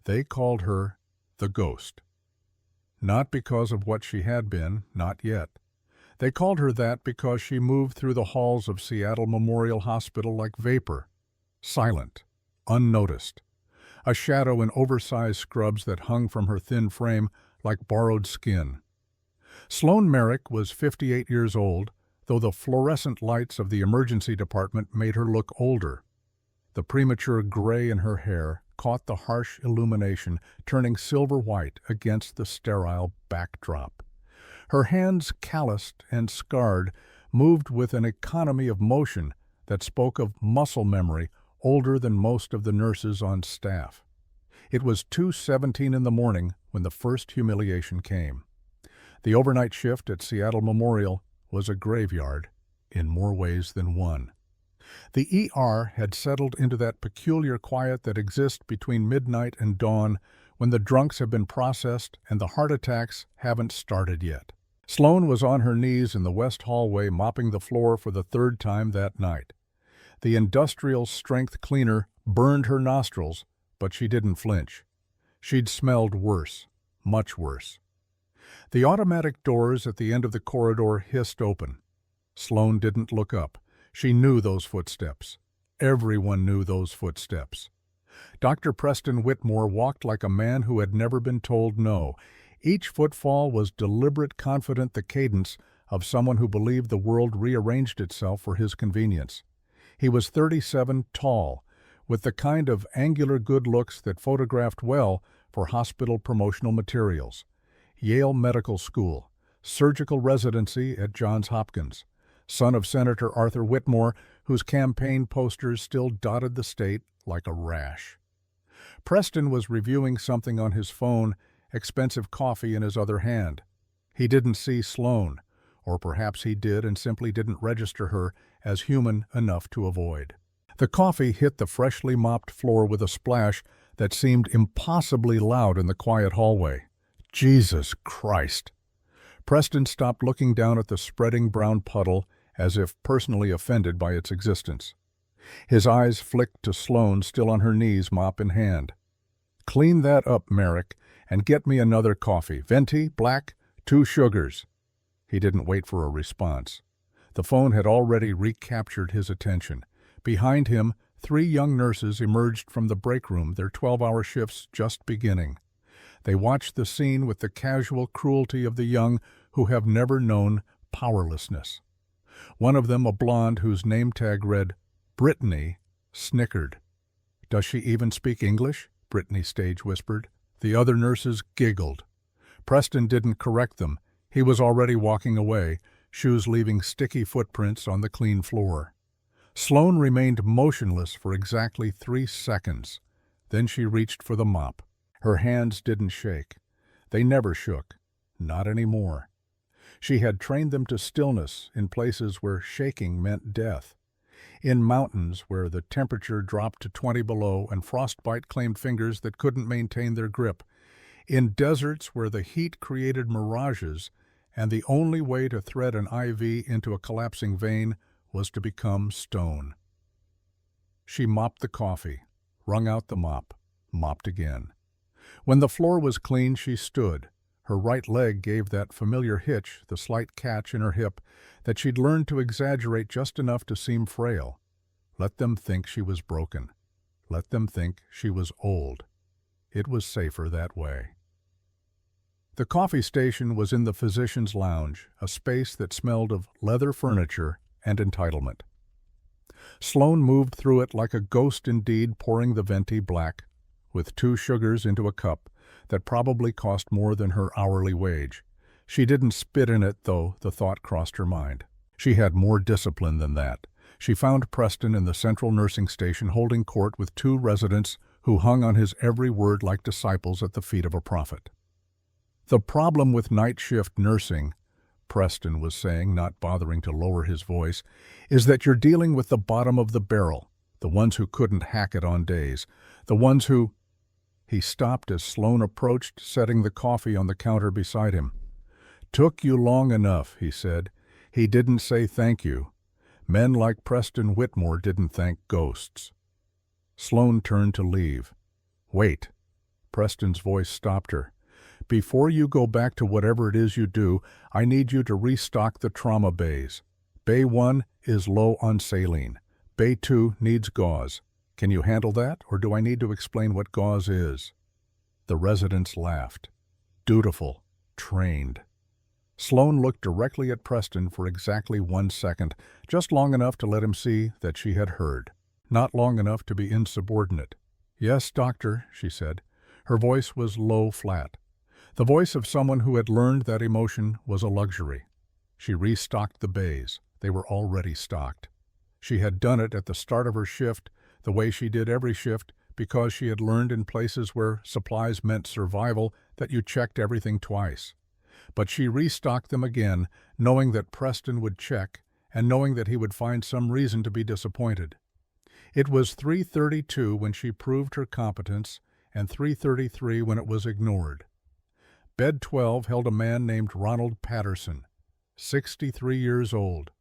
They called her the Ghost. Not because of what she had been, not yet. They called her that because she moved through the halls of Seattle Memorial Hospital like vapor, silent, unnoticed, a shadow in oversized scrubs that hung from her thin frame like borrowed skin. Sloan Merrick was 58 years old, though the fluorescent lights of the emergency department made her look older. The premature gray in her hair caught the harsh illumination, turning silver white against the sterile backdrop. Her hands, calloused and scarred, moved with an economy of motion that spoke of muscle memory older than most of the nurses on staff. It was 2:17 in the morning when the first humiliation came. The overnight shift at Seattle Memorial was a graveyard in more ways than one. The ER had settled into that peculiar quiet that exists between midnight and dawn when the drunks have been processed and the heart attacks haven't started yet. Sloan was on her knees in the west hallway mopping the floor for the third time that night. The industrial strength cleaner burned her nostrils, but she didn't flinch. She'd smelled worse, much worse. The automatic doors at the end of the corridor hissed open. Sloan didn't look up. She knew those footsteps. Everyone knew those footsteps. Dr. Preston Whitmore walked like a man who had never been told no. Each footfall was deliberate, confident, the cadence of someone who believed the world rearranged itself for his convenience. He was 37, tall, with the kind of angular good looks that photographed well for hospital promotional materials. Yale Medical School, surgical residency at Johns Hopkins, son of Senator Arthur Whitmore, whose campaign posters still dotted the state like a rash. Preston was reviewing something on his phone, expensive coffee in his other hand. He didn't see Sloan, or perhaps he did and simply didn't register her as human enough to avoid. The coffee hit the freshly mopped floor with a splash that seemed impossibly loud in the quiet hallway. Jesus Christ! Preston stopped looking down at the spreading brown puddle as if personally offended by its existence. His eyes flicked to Sloan still on her knees, mop in hand. "Clean that up, Merrick, and get me another coffee. Venti, black, 2 sugars." He didn't wait for a response. The phone had already recaptured his attention. Behind him, 3 young nurses emerged from the break room, their 12-hour shifts just beginning. They watched the scene with the casual cruelty of the young who have never known powerlessness. One of them, a blonde whose name tag read Brittany, snickered. "Does she even speak English?" Brittany stage whispered. The other nurses giggled. Preston didn't correct them. He was already walking away, shoes leaving sticky footprints on the clean floor. Sloan remained motionless for exactly 3 seconds. Then she reached for the mop. Her hands didn't shake. They never shook. Not anymore. She had trained them to stillness in places where shaking meant death. In mountains where the temperature dropped to 20 below and frostbite claimed fingers that couldn't maintain their grip. In deserts where the heat created mirages and the only way to thread an IV into a collapsing vein was to become stone. She mopped the coffee, wrung out the mop, mopped again. When the floor was clean, she stood. Her right leg gave that familiar hitch, the slight catch in her hip, that she'd learned to exaggerate just enough to seem frail. Let them think she was broken. Let them think she was old. It was safer that way. The coffee station was in the physician's lounge, a space that smelled of leather furniture and entitlement. Sloan moved through it like a ghost indeed, pouring the venti black, with 2 sugars into a cup that probably cost more than her hourly wage. She didn't spit in it, though the thought crossed her mind. She had more discipline than that. She found Preston in the central nursing station holding court with 2 residents who hung on his every word like disciples at the feet of a prophet. "The problem with night shift nursing," Preston was saying, not bothering to lower his voice, "is that you're dealing with the bottom of the barrel, the ones who couldn't hack it on days, the ones who—" He stopped as Sloan approached, setting the coffee on the counter beside him. "Took you long enough," he said. He didn't say thank you. Men like Preston Whitmore didn't thank ghosts. Sloan turned to leave. "Wait." Preston's voice stopped her. "Before you go back to whatever it is you do, I need you to restock the trauma bays. Bay 1 is low on saline. Bay 2 needs gauze. Can you handle that, or do I need to explain what gauze is?" The residents laughed. Dutiful, trained. Sloane looked directly at Preston for exactly 1 second, just long enough to let him see that she had heard. Not long enough to be insubordinate. "Yes, doctor," she said. Her voice was low, flat. The voice of someone who had learned that emotion was a luxury. She restocked the bays. They were already stocked. She had done it at the start of her shift, the way she did every shift, because she had learned in places where supplies meant survival that you checked everything twice. But she restocked them again, knowing that Preston would check, and knowing that he would find some reason to be disappointed. It was 3:32 when she proved her competence, and 3:33 when it was ignored. Bed 12 held a man named Ronald Patterson, 63 years old.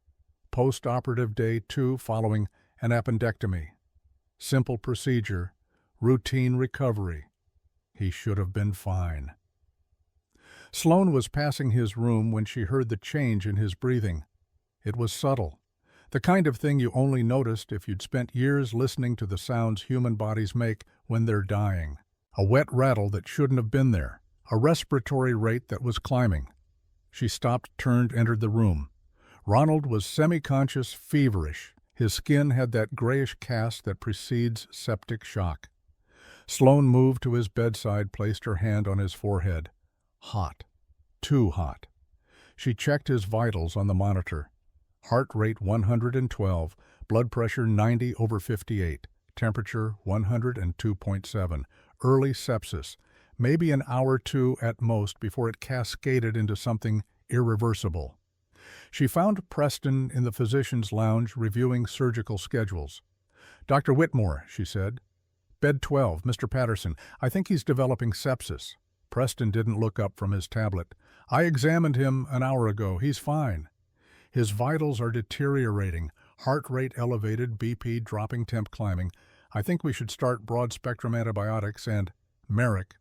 Post-operative day 2 following an appendectomy. Simple procedure, routine recovery. He should have been fine. Sloane was passing his room when she heard the change in his breathing. It was subtle, the kind of thing you only noticed if you'd spent years listening to the sounds human bodies make when they're dying. A wet rattle that shouldn't have been there, a respiratory rate that was climbing. She stopped, turned, entered the room. Ronald was semi-conscious, feverish. His skin had that grayish cast that precedes septic shock. Sloane moved to his bedside, placed her hand on his forehead. Hot. Too hot. She checked his vitals on the monitor. Heart rate 112, blood pressure 90/58, temperature 102.7, early sepsis, maybe an hour or two at most before it cascaded into something irreversible. She found Preston in the physician's lounge reviewing surgical schedules. "Dr. Whitmore," she said. "Bed 12, Mr. Patterson. I think he's developing sepsis." Preston didn't look up from his tablet. "I examined him an hour ago. He's fine. His vitals are deteriorating, heart rate elevated, BP dropping, temp climbing. I think we should start broad-spectrum antibiotics and Merrick."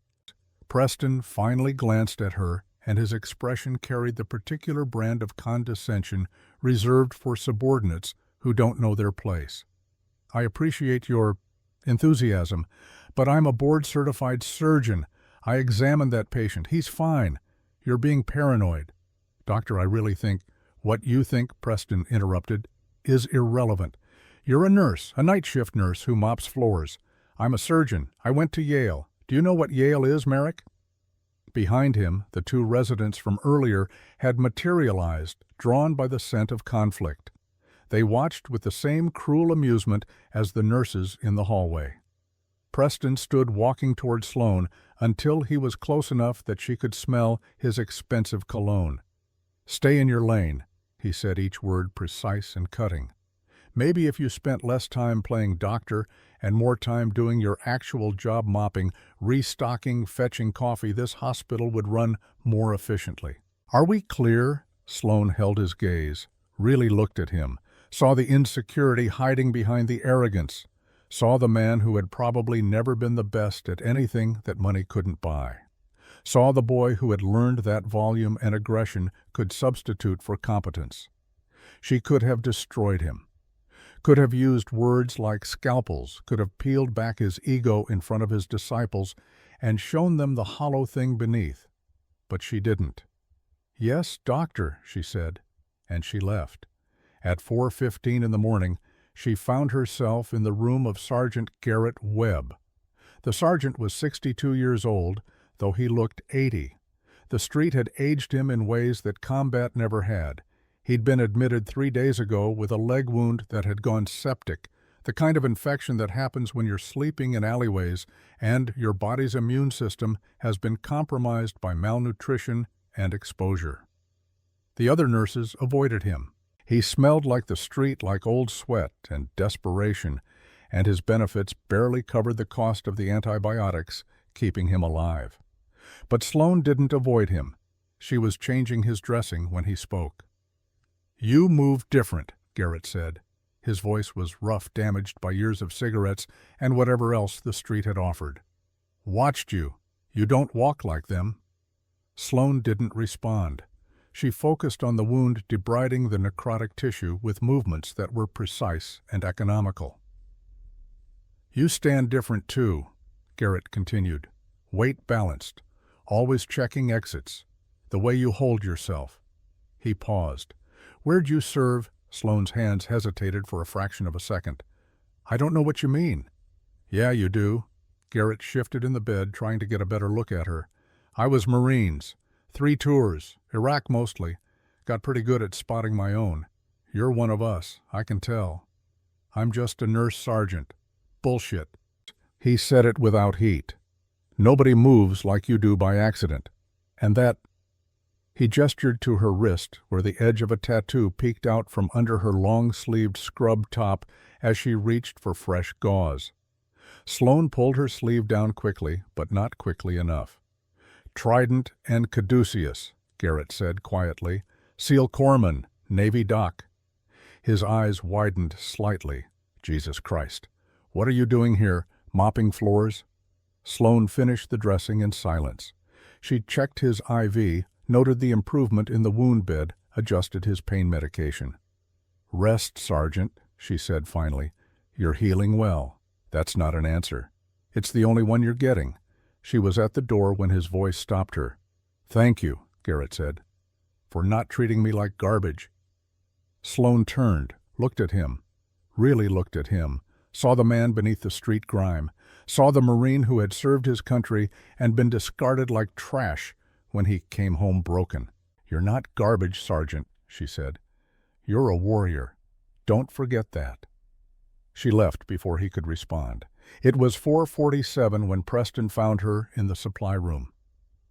Preston finally glanced at her, and his expression carried the particular brand of condescension reserved for subordinates who don't know their place. "I appreciate your enthusiasm, but I'm a board-certified surgeon. I examined that patient. He's fine. You're being paranoid." "Doctor, I really think—" "What you think," Preston interrupted, "is irrelevant. You're a nurse, a night shift nurse who mops floors. I'm a surgeon. I went to Yale. Do you know what Yale is, Merrick?" Behind him, the two residents from earlier had materialized, drawn by the scent of conflict. They watched with the same cruel amusement as the nurses in the hallway. Preston stood walking toward Sloane until he was close enough that she could smell his expensive cologne. "Stay in your lane," he said, each word precise and cutting. "Maybe if you spent less time playing doctor and more time doing your actual job, mopping, restocking, fetching coffee, this hospital would run more efficiently." "Are we clear?" Sloane held his gaze, really looked at him, saw the insecurity hiding behind the arrogance, saw the man who had probably never been the best at anything that money couldn't buy, saw the boy who had learned that volume and aggression could substitute for competence. She could have destroyed him, could have used words like scalpels, could have peeled back his ego in front of his disciples and shown them the hollow thing beneath. But she didn't. "Yes, doctor," she said, and she left. At 4:15 in the morning, she found herself in the room of Sergeant Garrett Webb. The sergeant was 62 years old, though he looked 80. The street had aged him in ways that combat never had. He'd been admitted 3 days ago with a leg wound that had gone septic, the kind of infection that happens when you're sleeping in alleyways and your body's immune system has been compromised by malnutrition and exposure. The other nurses avoided him. He smelled like the street, like old sweat and desperation, and his benefits barely covered the cost of the antibiotics, keeping him alive. But Sloane didn't avoid him. She was changing his dressing when he spoke. "You move different," Garrett said. His voice was rough, damaged by years of cigarettes and whatever else the street had offered. "Watched you. You don't walk like them." Sloane didn't respond. She focused on the wound, debriding the necrotic tissue with movements that were precise and economical. "You stand different too," Garrett continued. "Weight balanced, always checking exits, the way you hold yourself." He paused. "Where'd you serve?" Sloane's hands hesitated for a fraction of a second. "I don't know what you mean." "Yeah, you do." Garrett shifted in the bed, trying to get a better look at her. "I was Marines. 3 tours, Iraq mostly. Got pretty good at spotting my own. You're one of us, I can tell." "I'm just a nurse sergeant." "Bullshit." He said it without heat. "Nobody moves like you do by accident. And that—" He gestured to her wrist, where the edge of a tattoo peeked out from under her long-sleeved scrub top as she reached for fresh gauze. Sloane pulled her sleeve down quickly, but not quickly enough. "Trident and Caduceus," Garrett said quietly. "Seal Corpsman, Navy Doc." His eyes widened slightly. "Jesus Christ. What are you doing here, mopping floors?" Sloane finished the dressing in silence. She checked his IV, noted the improvement in the wound bed, adjusted his pain medication. "Rest, Sergeant," she said finally. "You're healing well. That's not an answer. It's the only one you're getting." She was at the door when his voice stopped her. "Thank you," Garrett said, "for not treating me like garbage." Sloane turned, looked at him, really looked at him, saw the man beneath the street grime, saw the Marine who had served his country and been discarded like trash when he came home broken. "You're not garbage, Sergeant," she said. "You're a warrior. Don't forget that." She left before he could respond. It was 4:47 when Preston found her in the supply room.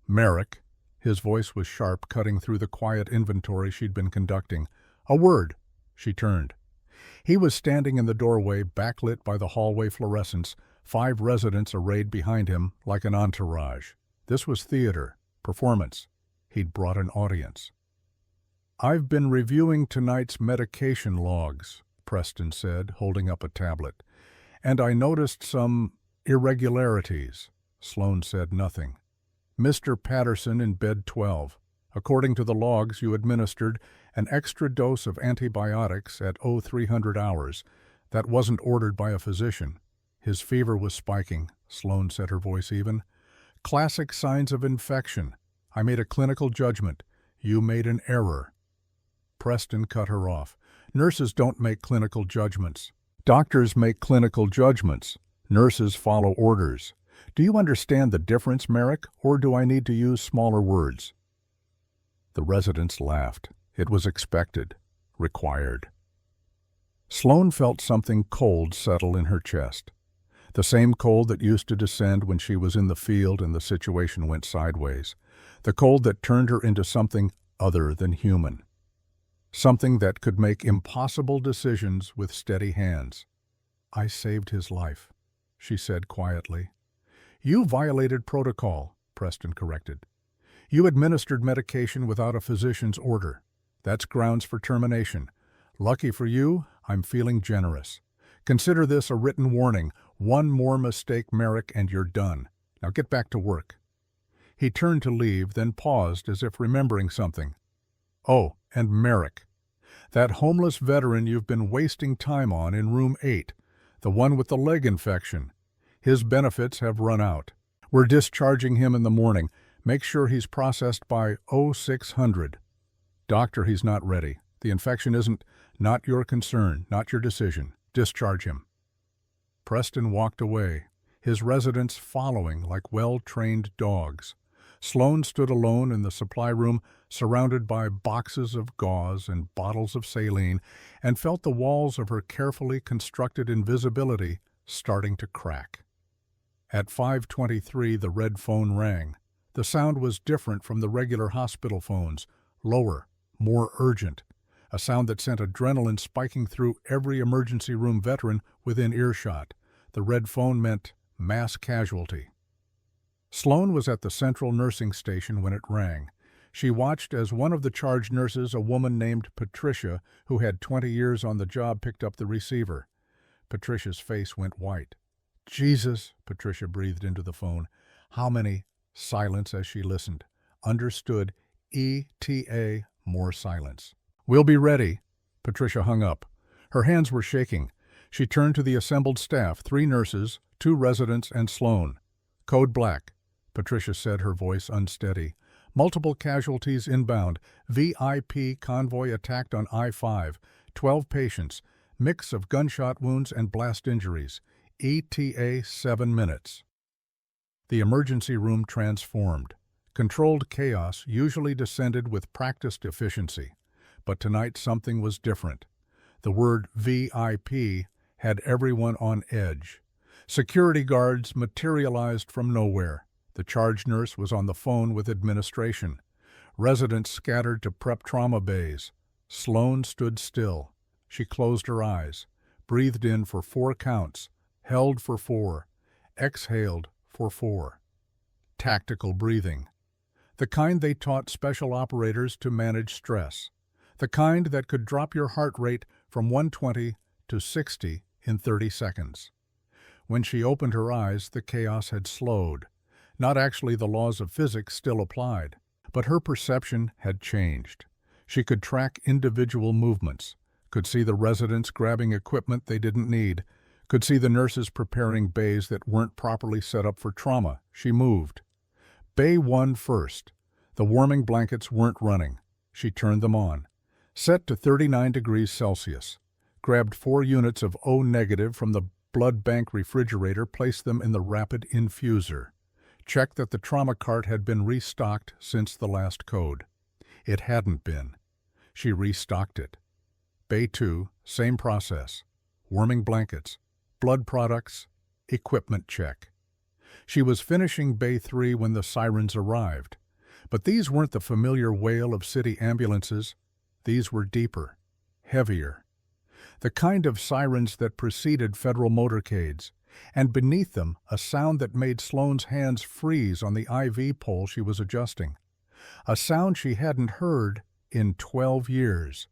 "Merrick," his voice was sharp, cutting through the quiet inventory she'd been conducting. "A word." She turned. He was standing in the doorway, backlit by the hallway fluorescents, 5 residents arrayed behind him like an entourage. This was theater, performance. He'd brought an audience. "I've been reviewing tonight's medication logs," Preston said, holding up a tablet. "And I noticed some irregularities." Sloane said nothing. "Mr. Patterson in bed 12. According to the logs, you administered an extra dose of antibiotics at 0300 hours. That wasn't ordered by a physician. His fever was spiking," Sloane said, her voice even. "Classic signs of infection. I made a clinical judgment. You made an error." Preston cut her off. "Nurses don't make clinical judgments. Doctors make clinical judgments. Nurses follow orders. Do you understand the difference, Merrick, or do I need to use smaller words?" The residents laughed. It was expected, required. Sloane felt something cold settle in her chest. The same cold that used to descend when she was in the field and the situation went sideways. The cold that turned her into something other than human. Something that could make impossible decisions with steady hands. "I saved his life," she said quietly. "You violated protocol," Preston corrected. "You administered medication without a physician's order. That's grounds for termination. Lucky for you, I'm feeling generous. Consider this a written warning. One more mistake, Merrick, and you're done. Now get back to work." He turned to leave, then paused as if remembering something. "Oh, and Merrick. That homeless veteran you've been wasting time on in room 8, the one with the leg infection. His benefits have run out. We're discharging him in the morning. Make sure he's processed by 0600. Doctor, he's not ready. The infection isn't, not your concern, not your decision. Discharge him." Preston walked away, his residents following like well-trained dogs. Sloane stood alone in the supply room, surrounded by boxes of gauze and bottles of saline, and felt the walls of her carefully constructed invisibility starting to crack. At 5:23, the red phone rang. The sound was different from the regular hospital phones, lower, more urgent, a sound that sent adrenaline spiking through every emergency room veteran within earshot. The red phone meant mass casualty. Sloane was at the central nursing station when it rang. She watched as one of the charge nurses, a woman named Patricia, who had 20 years on the job, picked up the receiver. Patricia's face went white. "Jesus," Patricia breathed into the phone. "How many?" Silence as she listened. Understood. ETA, more silence. "We'll be ready." Patricia hung up. Her hands were shaking. She turned to the assembled staff, 3 nurses, 2 residents, and Sloan. "Code Black," Patricia said, her voice unsteady. "Multiple casualties inbound. VIP convoy attacked on I-5. 12 patients. Mix of gunshot wounds and blast injuries. ETA 7 minutes." The emergency room transformed. Controlled chaos usually descended with practiced efficiency. But tonight something was different. The word VIP had everyone on edge. Security guards materialized from nowhere. The charge nurse was on the phone with administration. Residents scattered to prep trauma bays. Sloan stood still. She closed her eyes, breathed in for 4 counts, held for 4, exhaled for 4. Tactical breathing. The kind they taught special operators to manage stress. The kind that could drop your heart rate from 120 to 60 in 30 seconds. When she opened her eyes, the chaos had slowed. Not actually the laws of physics still applied, but her perception had changed. She could track individual movements, could see the residents grabbing equipment they didn't need, could see the nurses preparing bays that weren't properly set up for trauma. She moved. Bay 1 first. The warming blankets weren't running. She turned them on. Set to 39 degrees Celsius. Grabbed 4 units of O- from the blood bank refrigerator, placed them in the rapid infuser. Checked that the trauma cart had been restocked since the last code. It hadn't been. She restocked it. Bay 2, same process. Warming blankets, blood products, equipment check. She was finishing Bay 3 when the sirens arrived. But these weren't the familiar wail of city ambulances. These were deeper, heavier. The kind of sirens that preceded federal motorcades, and beneath them a sound that made Sloan's hands freeze on the IV pole she was adjusting. A sound she hadn't heard in 12 years.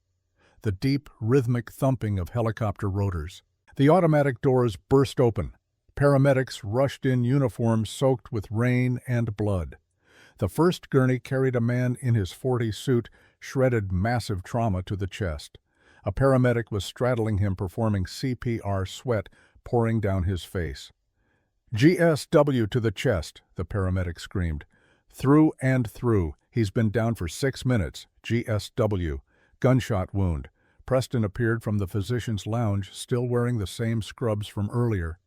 The deep, rhythmic thumping of helicopter rotors. The automatic doors burst open. Paramedics rushed in, uniforms soaked with rain and blood. The first gurney carried a man in his 40 suit, shredded massive trauma to the chest. A paramedic was straddling him, performing CPR, sweat pouring down his face. "GSW to the chest," the paramedic screamed. "Through and through. He's been down for 6 minutes. GSW. Gunshot wound." Preston appeared from the physician's lounge, still wearing the same scrubs from earlier.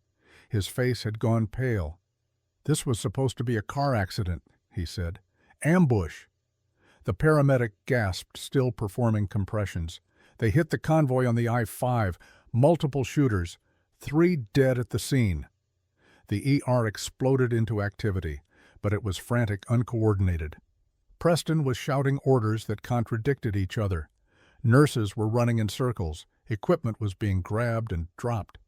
His face had gone pale. "This was supposed to be a car accident," he said. "Ambush." The paramedic gasped, still performing compressions. They hit the convoy on the I-5, multiple shooters, 3 dead at the scene. The ER exploded into activity, but it was frantic, uncoordinated. Preston was shouting orders that contradicted each other. Nurses were running in circles. Equipment was being grabbed and dropped.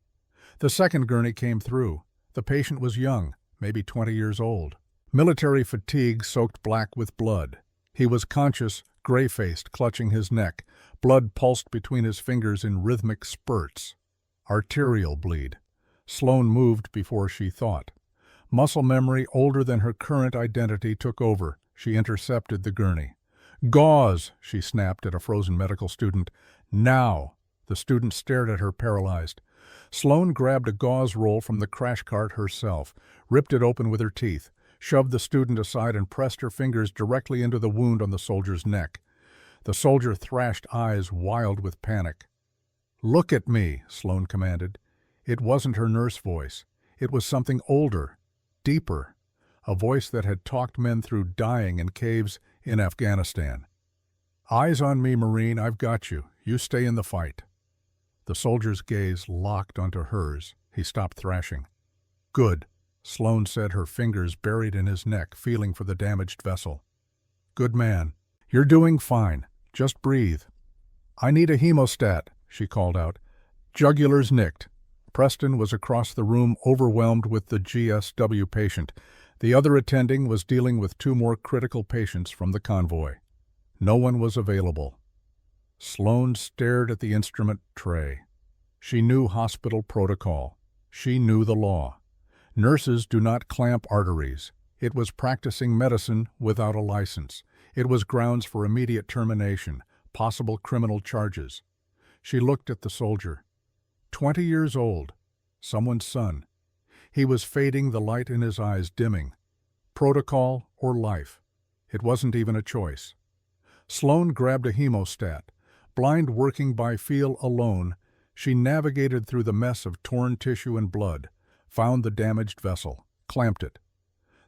The second gurney came through. The patient was young, maybe 20 years old. Military fatigue soaked black with blood. He was conscious, gray-faced, clutching his neck. Blood pulsed between his fingers in rhythmic spurts. Arterial bleed. Sloan moved before she thought. Muscle memory older than her current identity took over. She intercepted the gurney. "Gauze," she snapped at a frozen medical student. "Now." The student stared at her, paralyzed. Sloan grabbed a gauze roll from the crash cart herself, ripped it open with her teeth, shoved the student aside and pressed her fingers directly into the wound on the soldier's neck. The soldier thrashed, eyes wild with panic. "Look at me," Sloan commanded. It wasn't her nurse voice. It was something older, deeper, a voice that had talked men through dying in caves in Afghanistan. "Eyes on me, Marine, I've got you. You stay in the fight." The soldier's gaze locked onto hers. He stopped thrashing. "Good," Sloan said, her fingers buried in his neck, feeling for the damaged vessel. "Good man. You're doing fine. Just breathe." "I need a hemostat," she called out. "Jugular's nicked." Preston was across the room, overwhelmed with the GSW patient. The other attending was dealing with 2 more critical patients from the convoy. No one was available. Sloan stared at the instrument tray. She knew hospital protocol. She knew the law. Nurses do not clamp arteries. It was practicing medicine without a license. It was grounds for immediate termination, possible criminal charges. She looked at the soldier. 20 years old, someone's son. He was fading, the light in his eyes dimming. Protocol or life? It wasn't even a choice. Sloan grabbed a hemostat. Blind, working by feel alone, she navigated through the mess of torn tissue and blood, found the damaged vessel, clamped it.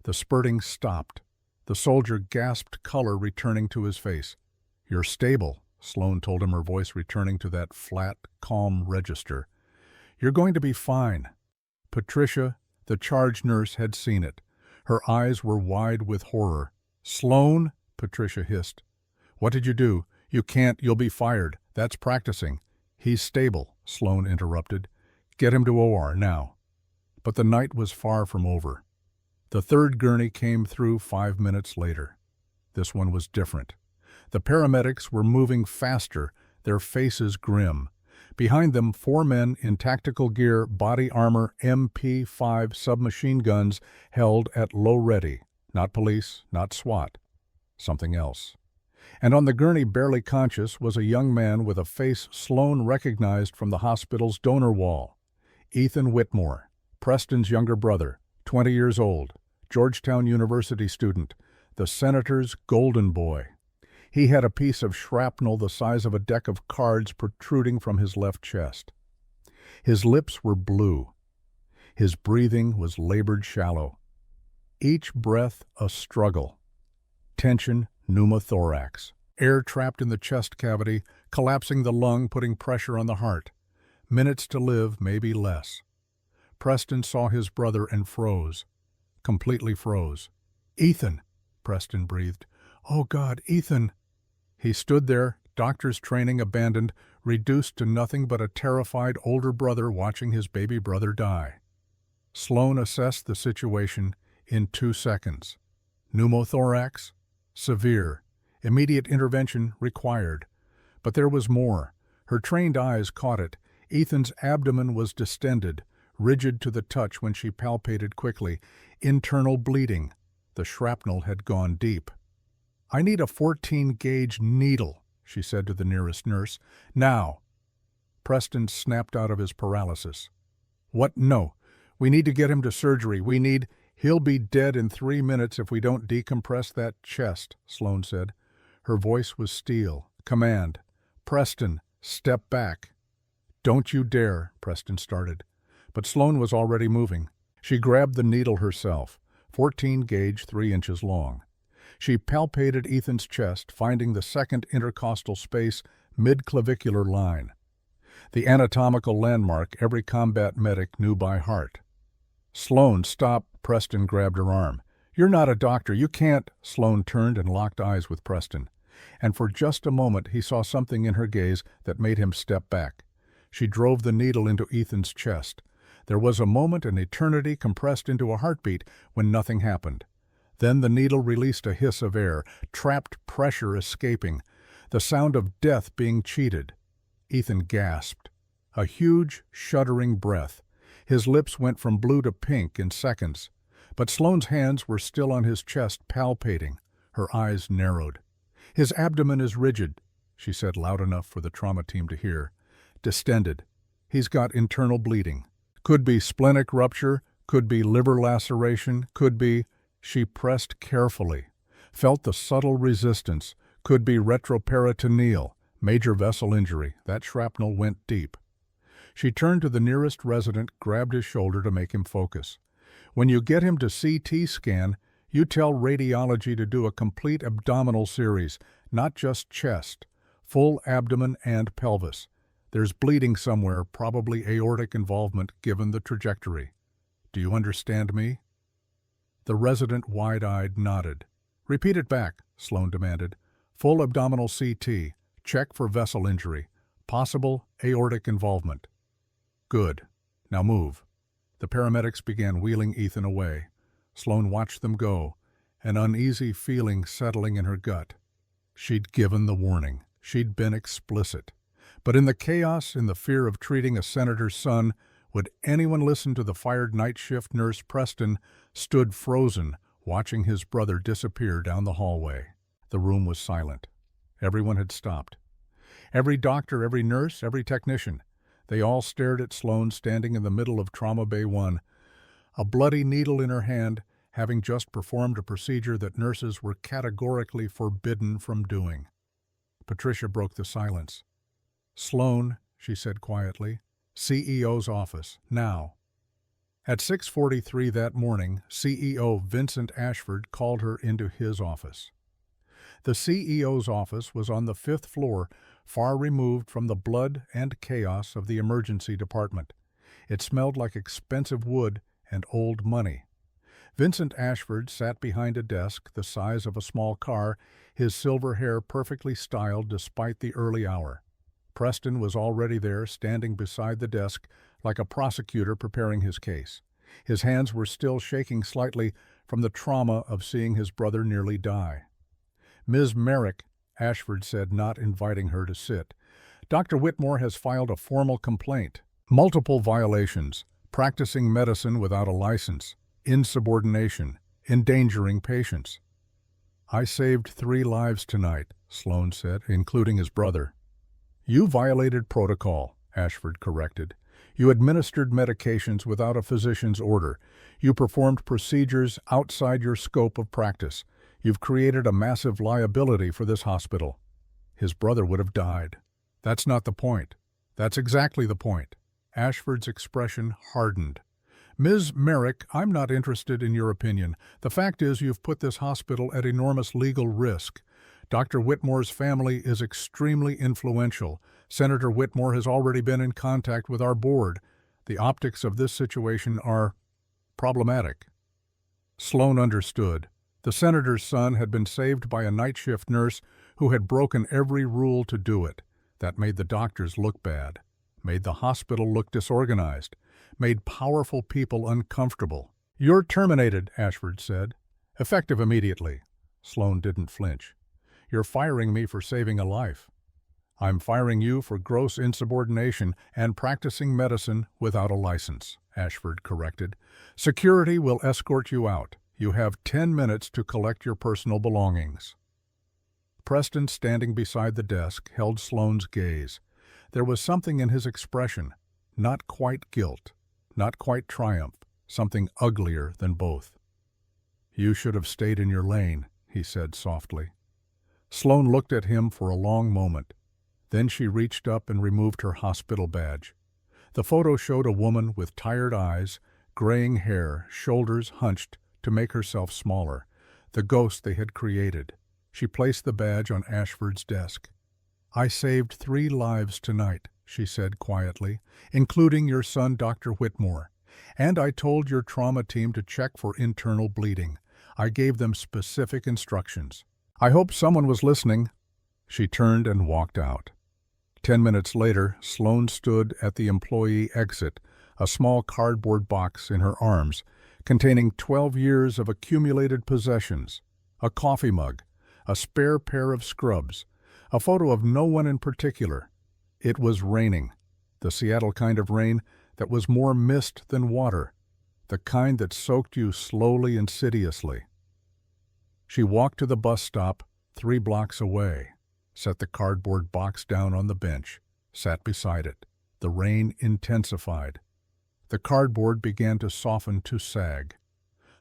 The spurting stopped. The soldier gasped, color returning to his face. "You're stable," Sloan told him, her voice returning to that flat, calm register. "You're going to be fine." Patricia, the charge nurse, had seen it. Her eyes were wide with horror. "Sloan," Patricia hissed. "What did you do? You can't, you'll be fired. That's practicing." "He's stable," Sloan interrupted. "Get him to OR, now." But the night was far from over. The third gurney came through 5 minutes later. This one was different. The paramedics were moving faster, their faces grim. Behind them, 4 men in tactical gear, body armor, MP5 submachine guns held at low ready. Not police, not SWAT. Something else. And on the gurney, barely conscious, was a young man with a face Sloan recognized from the hospital's donor wall. Ethan Whitmore, Preston's younger brother, 20 years old, Georgetown University student, the senator's golden boy. He had a piece of shrapnel the size of a deck of cards protruding from his left chest. His lips were blue. His breathing was labored shallow. Each breath a struggle. Tension, pneumothorax. Air trapped in the chest cavity, collapsing the lung, putting pressure on the heart. Minutes to live, maybe less. Preston saw his brother and froze. Completely froze. "Ethan," Preston breathed. "Oh God, Ethan." He stood there, doctor's training abandoned, reduced to nothing but a terrified older brother watching his baby brother die. Sloan assessed the situation in 2 seconds. Pneumothorax? Severe. Immediate intervention required. But there was more. Her trained eyes caught it. Ethan's abdomen was distended, rigid to the touch when she palpated quickly. Internal bleeding. The shrapnel had gone deep. "I need a 14-gauge needle," she said to the nearest nurse. "Now." Preston snapped out of his paralysis. "What? No. We need to get him to surgery. He'll be dead in 3 minutes if we don't decompress that chest," Sloan said. Her voice was steel. Command. "Preston, step back." "Don't you dare," Preston started. But Sloan was already moving. She grabbed the needle herself, 14-gauge, 3 inches long. She palpated Ethan's chest, finding the second intercostal space, mid-clavicular line. The anatomical landmark every combat medic knew by heart. "Sloan, stop," Preston grabbed her arm. "You're not a doctor, you can't." Sloan turned and locked eyes with Preston. And for just a moment he saw something in her gaze that made him step back. She drove the needle into Ethan's chest. There was a moment, an eternity compressed into a heartbeat, when nothing happened. Then the needle released a hiss of air, trapped pressure escaping, the sound of death being cheated. Ethan gasped. A huge, shuddering breath. His lips went from blue to pink in seconds. But Sloan's hands were still on his chest, palpating. Her eyes narrowed. "His abdomen is rigid," she said loud enough for the trauma team to hear. "Distended. He's got internal bleeding. Could be splenic rupture, could be liver laceration, could be—" She pressed carefully, felt the subtle resistance. "Could be retroperitoneal, major vessel injury. That shrapnel went deep." She turned to the nearest resident, grabbed his shoulder to make him focus. "When you get him to CT scan, you tell radiology to do a complete abdominal series, not just chest, full abdomen and pelvis. There's bleeding somewhere, probably aortic involvement given the trajectory. Do you understand me?" The resident, wide-eyed, nodded. "Repeat it back," Sloan demanded. "Full abdominal CT. Check for vessel injury. Possible aortic involvement." "Good. Now move." The paramedics began wheeling Ethan away. Sloan watched them go, an uneasy feeling settling in her gut. She'd given the warning. She'd been explicit. But in the chaos, in the fear of treating a senator's son, would anyone listen to the fired night shift nurse? Preston stood frozen, watching his brother disappear down the hallway. The room was silent. Everyone had stopped. Every doctor, every nurse, every technician. They all stared at Sloane standing in the middle of Trauma Bay 1, a bloody needle in her hand, having just performed a procedure that nurses were categorically forbidden from doing. Patricia broke the silence. "Sloane," she said quietly, "CEO's office, now." At 6:43 that morning, CEO Vincent Ashford called her into his office. The CEO's office was on the 5th floor, far removed from the blood and chaos of the emergency department. It smelled like expensive wood and old money. Vincent Ashford sat behind a desk the size of a small car, his silver hair perfectly styled despite the early hour. Preston was already there, standing beside the desk like a prosecutor preparing his case. His hands were still shaking slightly from the trauma of seeing his brother nearly die. "Ms. Merrick," Ashford said, not inviting her to sit, "Dr. Whitmore has filed a formal complaint. Multiple violations, practicing medicine without a license, insubordination, endangering patients." "I saved 3 lives tonight," Sloane said, including his brother. "You violated protocol," Ashford corrected. "You administered medications without a physician's order. You performed procedures outside your scope of practice. You've created a massive liability for this hospital." His brother would have died. "That's not the point." "That's exactly the point." Ashford's expression hardened. "Ms. Merrick, I'm not interested in your opinion. The fact is you've put this hospital at enormous legal risk. Dr. Whitmore's family is extremely influential. Senator Whitmore has already been in contact with our board. The optics of this situation are problematic." Sloane understood. The senator's son had been saved by a night shift nurse who had broken every rule to do it. That made the doctors look bad, made the hospital look disorganized, made powerful people uncomfortable. "You're terminated," Ashford said. "Effective immediately." Sloane didn't flinch. "You're firing me for saving a life." "I'm firing you for gross insubordination and practicing medicine without a license," Ashford corrected. "Security will escort you out. You have 10 minutes to collect your personal belongings." Preston, standing beside the desk, held Sloane's gaze. There was something in his expression, not quite guilt, not quite triumph, something uglier than both. "You should have stayed in your lane," he said softly. Sloane looked at him for a long moment. Then she reached up and removed her hospital badge. The photo showed a woman with tired eyes, graying hair, shoulders hunched to make herself smaller, the ghost they had created. She placed the badge on Ashford's desk. "I saved 3 lives tonight," she said quietly, "including your son, Dr. Whitmore. And I told your trauma team to check for internal bleeding. I gave them specific instructions. I hope someone was listening." She turned and walked out. 10 minutes later, Sloane stood at the employee exit, a small cardboard box in her arms, containing 12 years of accumulated possessions, a coffee mug, a spare pair of scrubs, a photo of no one in particular. It was raining, the Seattle kind of rain that was more mist than water, the kind that soaked you slowly, insidiously. She walked to the bus stop 3 blocks away, set the cardboard box down on the bench, sat beside it. The rain intensified. The cardboard began to soften, to sag.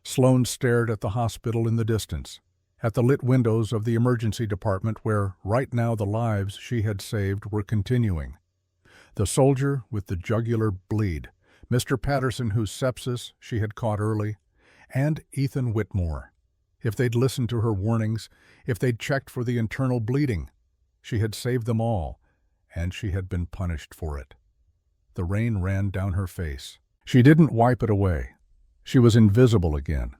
Sloane stared at the hospital in the distance, at the lit windows of the emergency department where, right now, the lives she had saved were continuing. The soldier with the jugular bleed, Mr. Patterson whose sepsis she had caught early, and Ethan Whitmore. If they'd listened to her warnings, if they'd checked for the internal bleeding, she had saved them all, and she had been punished for it. The rain ran down her face. She didn't wipe it away. She was invisible again.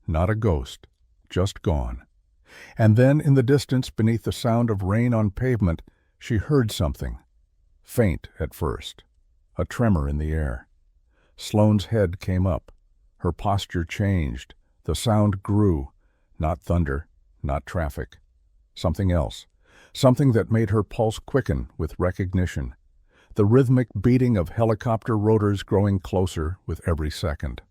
Not a ghost, just gone. And then, in the distance, beneath the sound of rain on pavement, she heard something. Faint at first. A tremor in the air. Sloane's head came up. Her posture changed. The sound grew. Not thunder, not traffic. Something else. Something that made her pulse quicken with recognition. The rhythmic beating of helicopter rotors growing closer with every second.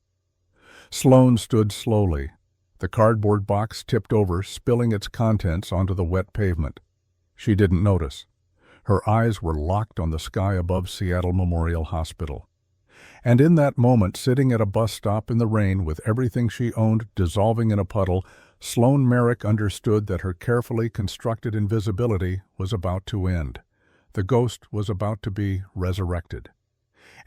Sloane stood slowly. The The cardboard box tipped over, spilling its contents onto the wet pavement. She didn't notice. Her eyes were locked on the sky above Seattle Memorial Hospital. And in that moment, sitting at a bus stop in the rain with everything she owned dissolving in a puddle, Sloan Merrick understood that her carefully constructed invisibility was about to end. The ghost was about to be resurrected.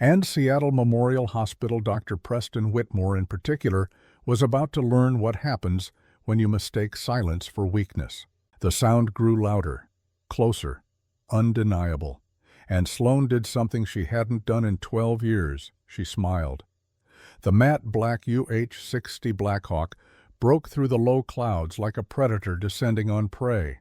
And Seattle Memorial Hospital Dr. Preston Whitmore in particular was about to learn what happens when you mistake silence for weakness. The sound grew louder, closer, undeniable. And Sloan did something she hadn't done in 12 years. She smiled. The matte black UH-60 Blackhawk broke through the low clouds like a predator descending on prey.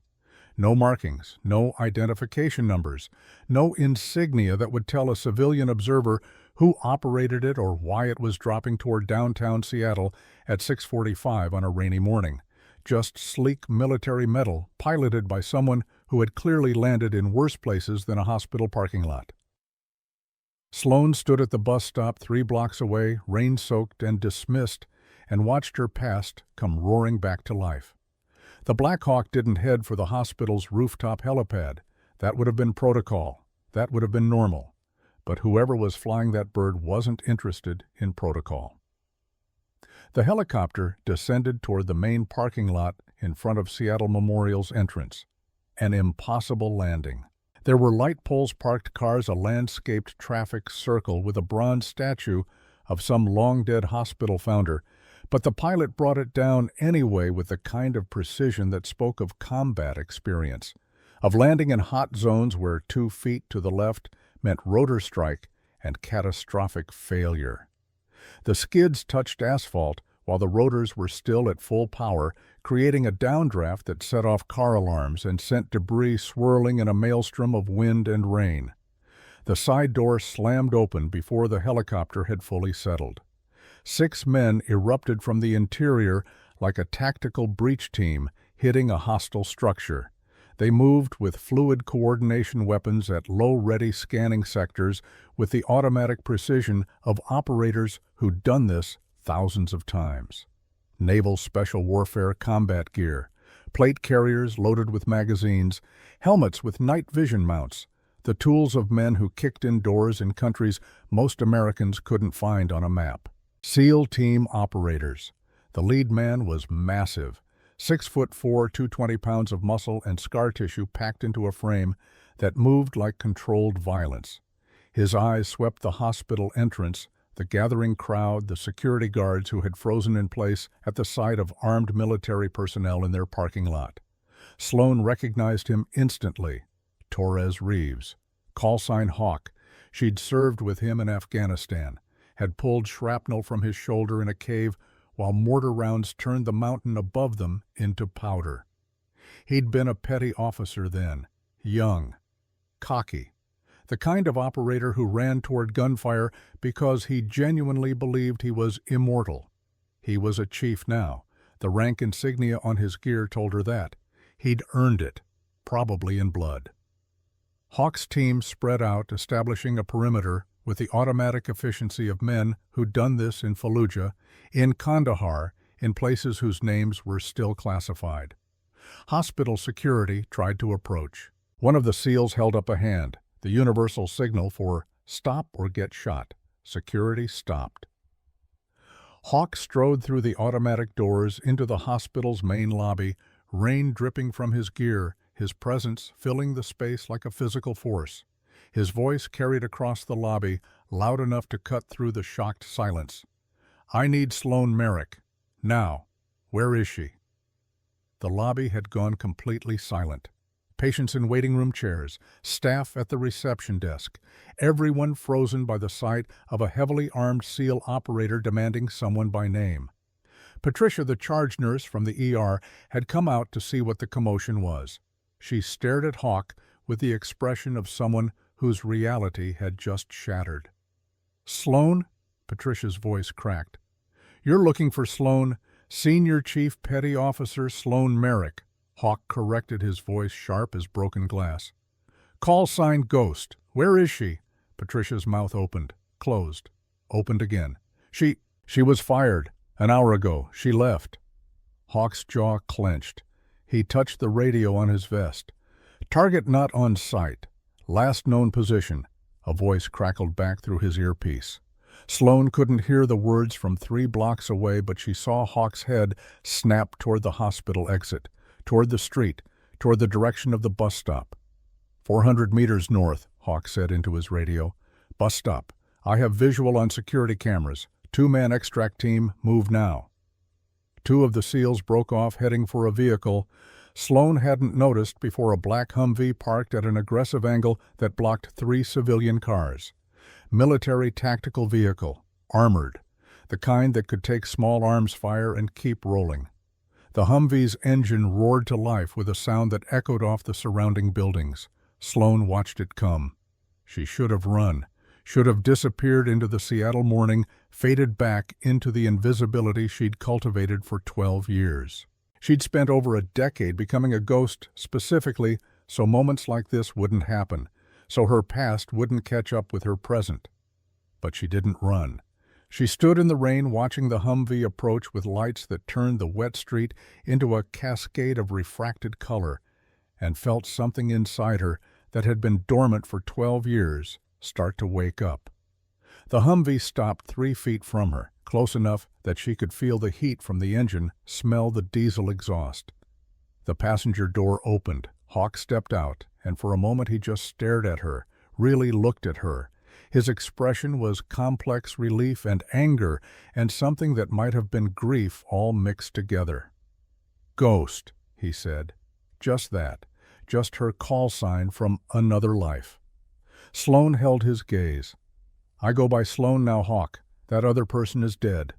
No markings, no identification numbers, no insignia that would tell a civilian observer who operated it or why it was dropping toward downtown Seattle at 6:45 on a rainy morning. Just sleek military metal piloted by someone who had clearly landed in worse places than a hospital parking lot. Sloan stood at the bus stop 3 blocks away, rain-soaked and dismissed, and watched her past come roaring back to life. The Blackhawk didn't head for the hospital's rooftop helipad. That would have been protocol. That would have been normal. But whoever was flying that bird wasn't interested in protocol. The helicopter descended toward the main parking lot in front of Seattle Memorial's entrance. An impossible landing. There were light poles, parked cars, a landscaped traffic circle with a bronze statue of some long-dead hospital founder, but the pilot brought it down anyway with the kind of precision that spoke of combat experience, of landing in hot zones where 2 feet to the left meant rotor strike and catastrophic failure. The skids touched asphalt while the rotors were still at full power, creating a downdraft that set off car alarms and sent debris swirling in a maelstrom of wind and rain. The side door slammed open before the helicopter had fully settled. 6 men erupted from the interior like a tactical breach team hitting a hostile structure. They moved with fluid coordination weapons at low-ready scanning sectors with the automatic precision of operators who'd done this thousands of times. Naval special warfare combat gear, plate carriers loaded with magazines, helmets with night vision mounts, the tools of men who kicked in doors in countries most Americans couldn't find on a map. SEAL team operators. The lead man was massive, 6'4", 220 pounds of muscle and scar tissue packed into a frame that moved like controlled violence. His eyes swept the hospital entrance, the gathering crowd, the security guards who had frozen in place at the sight of armed military personnel in their parking lot. Sloan recognized him instantly. Torres Reeves. Call sign Hawk. She'd served with him in Afghanistan, had pulled shrapnel from his shoulder in a cave while mortar rounds turned the mountain above them into powder. He'd been a petty officer then, young, cocky, the kind of operator who ran toward gunfire because he genuinely believed he was immortal. He was a chief now. The rank insignia on his gear told her that. He'd earned it, probably in blood. Hawk's team spread out, establishing a perimeter with the automatic efficiency of men who'd done this in Fallujah, in Kandahar, in places whose names were still classified. Hospital security tried to approach. One of the SEALs held up a hand, the universal signal for stop or get shot. Security stopped. Hawk strode through the automatic doors into the hospital's main lobby, rain dripping from his gear, his presence filling the space like a physical force. His voice carried across the lobby, loud enough to cut through the shocked silence. "I need Sloan Merrick. Now. Where is she?" The lobby had gone completely silent. Patients in waiting room chairs, staff at the reception desk, everyone frozen by the sight of a heavily armed SEAL operator demanding someone by name. Patricia, the charge nurse from the ER, had come out to see what the commotion was. She stared at Hawk with the expression of someone whose reality had just shattered. "Sloan?" Patricia's voice cracked. "You're looking for Sloan, Senior Chief Petty Officer Sloan Merrick." Hawk corrected, his voice sharp as broken glass. "Call sign Ghost. Where is she?" Patricia's mouth opened, closed, opened again. She was fired. An hour ago. She left." Hawk's jaw clenched. He touched the radio on his vest. "Target not on sight. Last known position," a voice crackled back through his earpiece. Sloane couldn't hear the words from 3 blocks away, but she saw Hawk's head snap toward the hospital exit, toward the street, toward the direction of the bus stop. 400 meters north, Hawk said into his radio. "Bus stop. I have visual on security cameras. 2-man extract team, move now." 2 of the SEALs broke off, heading for a vehicle Sloane hadn't noticed before a black Humvee parked at an aggressive angle that blocked 3 civilian cars. Military tactical vehicle, armored, the kind that could take small arms fire and keep rolling. The Humvee's engine roared to life with a sound that echoed off the surrounding buildings. Sloane watched it come. She should have run, should have disappeared into the Seattle morning, faded back into the invisibility she'd cultivated for 12 years. She'd spent over a decade becoming a ghost specifically so moments like this wouldn't happen, so her past wouldn't catch up with her present. But she didn't run. She stood in the rain watching the Humvee approach with lights that turned the wet street into a cascade of refracted color, and felt something inside her that had been dormant for 12 years start to wake up. The Humvee stopped 3 feet from her, close enough that she could feel the heat from the engine, smell the diesel exhaust. The passenger door opened. Hawk stepped out, and for a moment he just stared at her, really looked at her. His expression was complex relief and anger and something that might have been grief all mixed together. "Ghost," he said. Just that. Just her call sign from another life. Sloane held his gaze. "I go by Sloane now, Hawk. That other person is dead."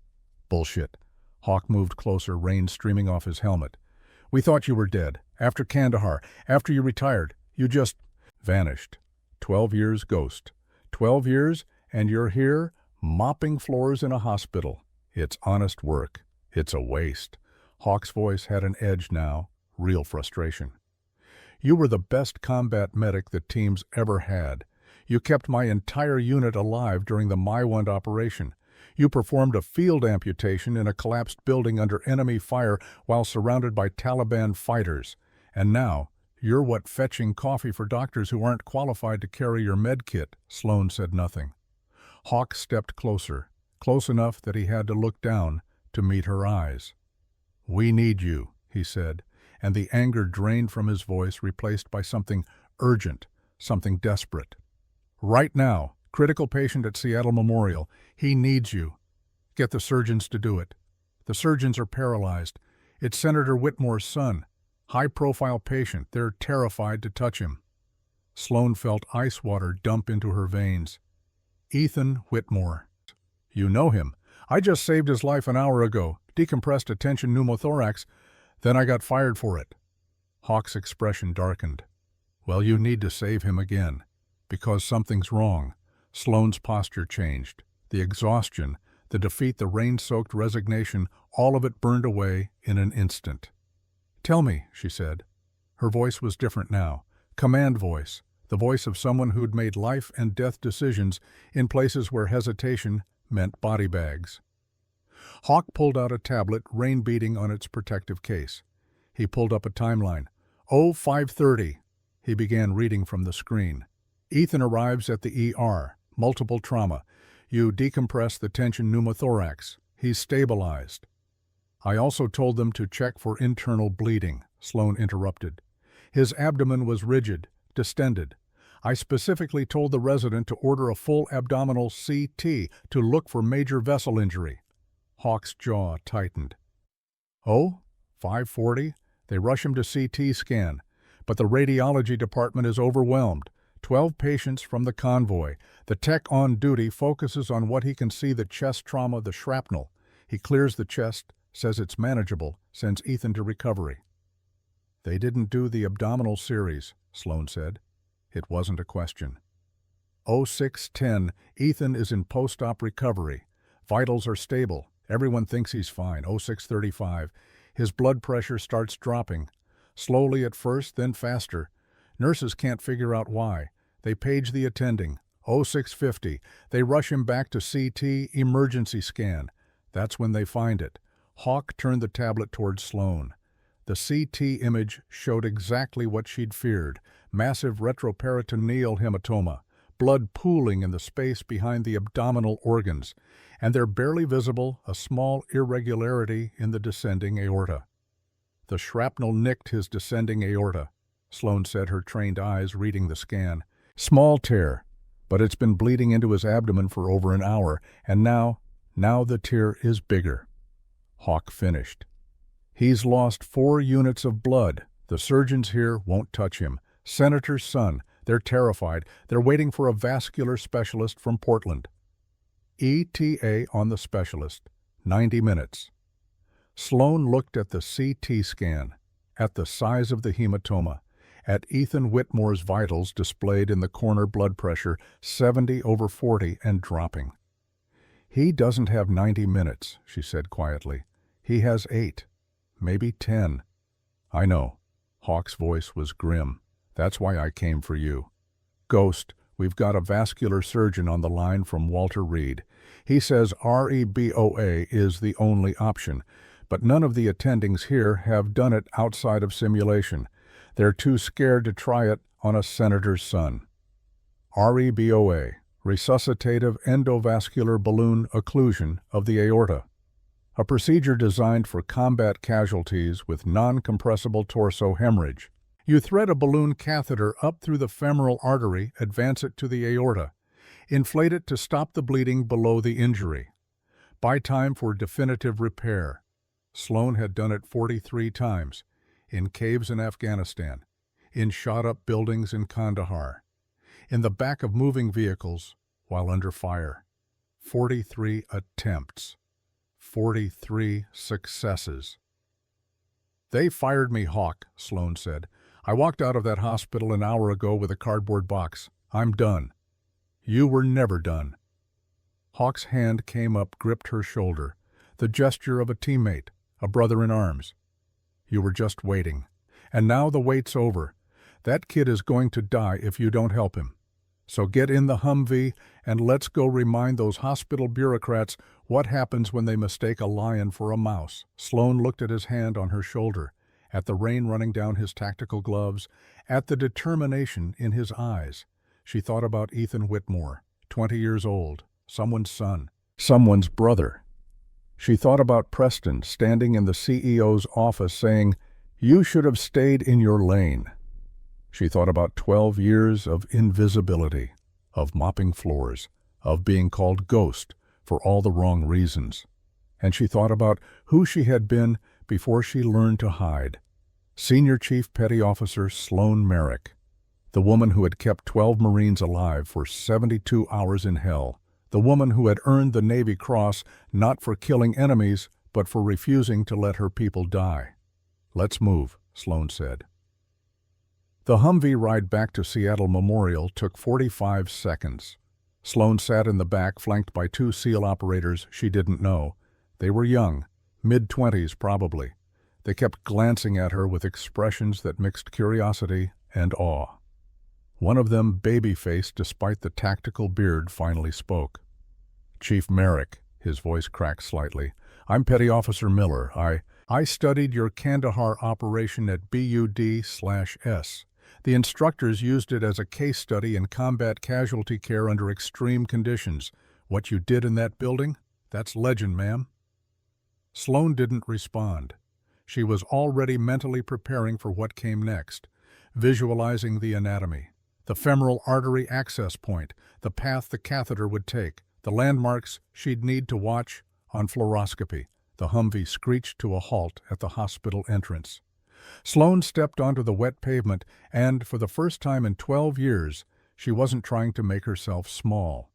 "Bullshit." Hawk moved closer, rain streaming off his helmet. "We thought you were dead. After Kandahar. After you retired. You just vanished. 12 years ghost. 12 years, and you're here, mopping floors in a hospital. It's honest work. It's a waste." Hawk's voice had an edge now, real frustration. "You were the best combat medic the team's ever had. You kept my entire unit alive during the Maiwand operation. You performed a field amputation in a collapsed building under enemy fire while surrounded by Taliban fighters. And now, you're what fetching coffee for doctors who aren't qualified to carry your med kit." Sloane said nothing. Hawk stepped closer, close enough that he had to look down to meet her eyes. "We need you," he said, and the anger drained from his voice, replaced by something urgent, something desperate. "Right now, critical patient at Seattle Memorial. He needs you. Get the surgeons to do it. The surgeons are paralyzed. It's Senator Whitmore's son. High-profile patient. They're terrified to touch him." Sloane felt ice water dump into her veins. "Ethan Whitmore. You know him. I just saved his life an hour ago. Decompressed a tension pneumothorax. Then I got fired for it." Hawk's expression darkened. "Well, you need to save him again. Because something's wrong." Sloane's posture changed. The exhaustion, the defeat, the rain-soaked resignation, all of it burned away in an instant. "Tell me," she said. Her voice was different now. Command voice, the voice of someone who'd made life and death decisions in places where hesitation meant body bags. Hawk pulled out a tablet, rain beating on its protective case. He pulled up a timeline. 0530. He began reading from the screen. "Ethan arrives at the ER. Multiple trauma. You decompress the tension pneumothorax. He's stabilized." "I also told them to check for internal bleeding," Sloane interrupted. "His abdomen was rigid, distended. I specifically told the resident to order a full abdominal CT to look for major vessel injury." Hawk's jaw tightened. "Oh, 540? They rush him to CT scan. But the radiology department is overwhelmed. 12 patients from the convoy. The tech on duty focuses on what he can see: the chest trauma, the shrapnel. He clears the chest, says it's manageable, sends Ethan to recovery." "They didn't do the abdominal series," Sloane said. It wasn't a question. 0610, Ethan is in post-op recovery. Vitals are stable. Everyone thinks he's fine. 0635, his blood pressure starts dropping. Slowly at first, then faster. Nurses can't figure out why. They page the attending. 0650, they rush him back to CT emergency scan. That's when they find it. Hawk turned the tablet toward Sloan. The CT image showed exactly what she'd feared: massive retroperitoneal hematoma, blood pooling in the space behind the abdominal organs, and there barely visible a small irregularity in the descending aorta. The shrapnel nicked his descending aorta, Sloan said, her trained eyes reading the scan. Small tear, but it's been bleeding into his abdomen for over an hour, and now the tear is bigger. Hawk finished. He's lost 4 units of blood. The surgeons here won't touch him. Senator's son. They're terrified. They're waiting for a vascular specialist from Portland. ETA on the specialist. 90 minutes. Sloan looked at the CT scan, at the size of the hematoma, at Ethan Whitmore's vitals displayed in the corner, blood pressure 70/40 and dropping. He doesn't have 90 minutes, she said quietly. He has 8, maybe 10. I know. Hawk's voice was grim. That's why I came for you. Ghost, we've got a vascular surgeon on the line from Walter Reed. He says REBOA is the only option, but none of the attendings here have done it outside of simulation. They're too scared to try it on a senator's son. REBOA, resuscitative endovascular balloon occlusion of the aorta, a procedure designed for combat casualties with non-compressible torso hemorrhage. You thread a balloon catheter up through the femoral artery, advance it to the aorta, inflate it to stop the bleeding below the injury. Buy time for definitive repair. Sloan had done it 43 times, in caves in Afghanistan, in shot-up buildings in Kandahar, in the back of moving vehicles while under fire. 43 attempts. 43 successes. They fired me, Hawk, Sloan said. I walked out of that hospital an hour ago with a cardboard box. I'm done. You were never done. Hawk's hand came up, gripped her shoulder, the gesture of a teammate, a brother in arms. You were just waiting. And now the wait's over. That kid is going to die if you don't help him. So get in the Humvee and let's go remind those hospital bureaucrats what happens when they mistake a lion for a mouse. Sloan looked at his hand on her shoulder, at the rain running down his tactical gloves, at the determination in his eyes. She thought about Ethan Whitmore, 20 years old, someone's son, someone's brother. She thought about Preston standing in the CEO's office saying, "You should have stayed in your lane." She thought about 12 years of invisibility, of mopping floors, of being called Ghost for all the wrong reasons. And she thought about who she had been before she learned to hide. Senior Chief Petty Officer Sloan Merrick, the woman who had kept 12 Marines alive for 72 hours in hell, the woman who had earned the Navy Cross not for killing enemies, but for refusing to let her people die. "Let's move," Sloan said. The Humvee ride back to Seattle Memorial took 45 seconds. Sloan sat in the back, flanked by 2 SEAL operators she didn't know. They were young, mid-20s probably. They kept glancing at her with expressions that mixed curiosity and awe. One of them, baby-faced despite the tactical beard, finally spoke. "Chief Merrick," his voice cracked slightly, "I'm Petty Officer Miller. I studied your Kandahar operation at BUD/S. The instructors used it as a case study in combat casualty care under extreme conditions. What you did in that building? That's legend, ma'am." Sloan didn't respond. She was already mentally preparing for what came next, visualizing the anatomy, the femoral artery access point, the path the catheter would take, the landmarks she'd need to watch on fluoroscopy. The Humvee screeched to a halt at the hospital entrance. Sloan stepped onto the wet pavement, and for the first time in 12 years, she wasn't trying to make herself small,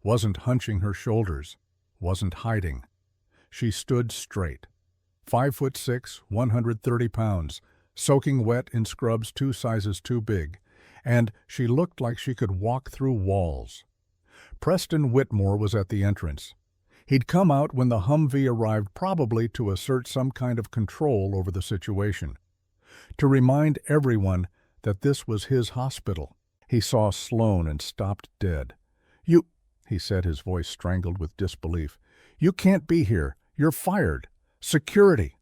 wasn't hunching her shoulders, wasn't hiding. She stood straight. 5'6", 130 pounds, soaking wet in scrubs 2 sizes too big, and she looked like she could walk through walls. Preston Whitmore was at the entrance. He'd come out when the Humvee arrived, probably to assert some kind of control over the situation, to remind everyone that this was his hospital. He saw Sloan and stopped dead. "You," he said, his voice strangled with disbelief, "you can't be here. You're fired. Security!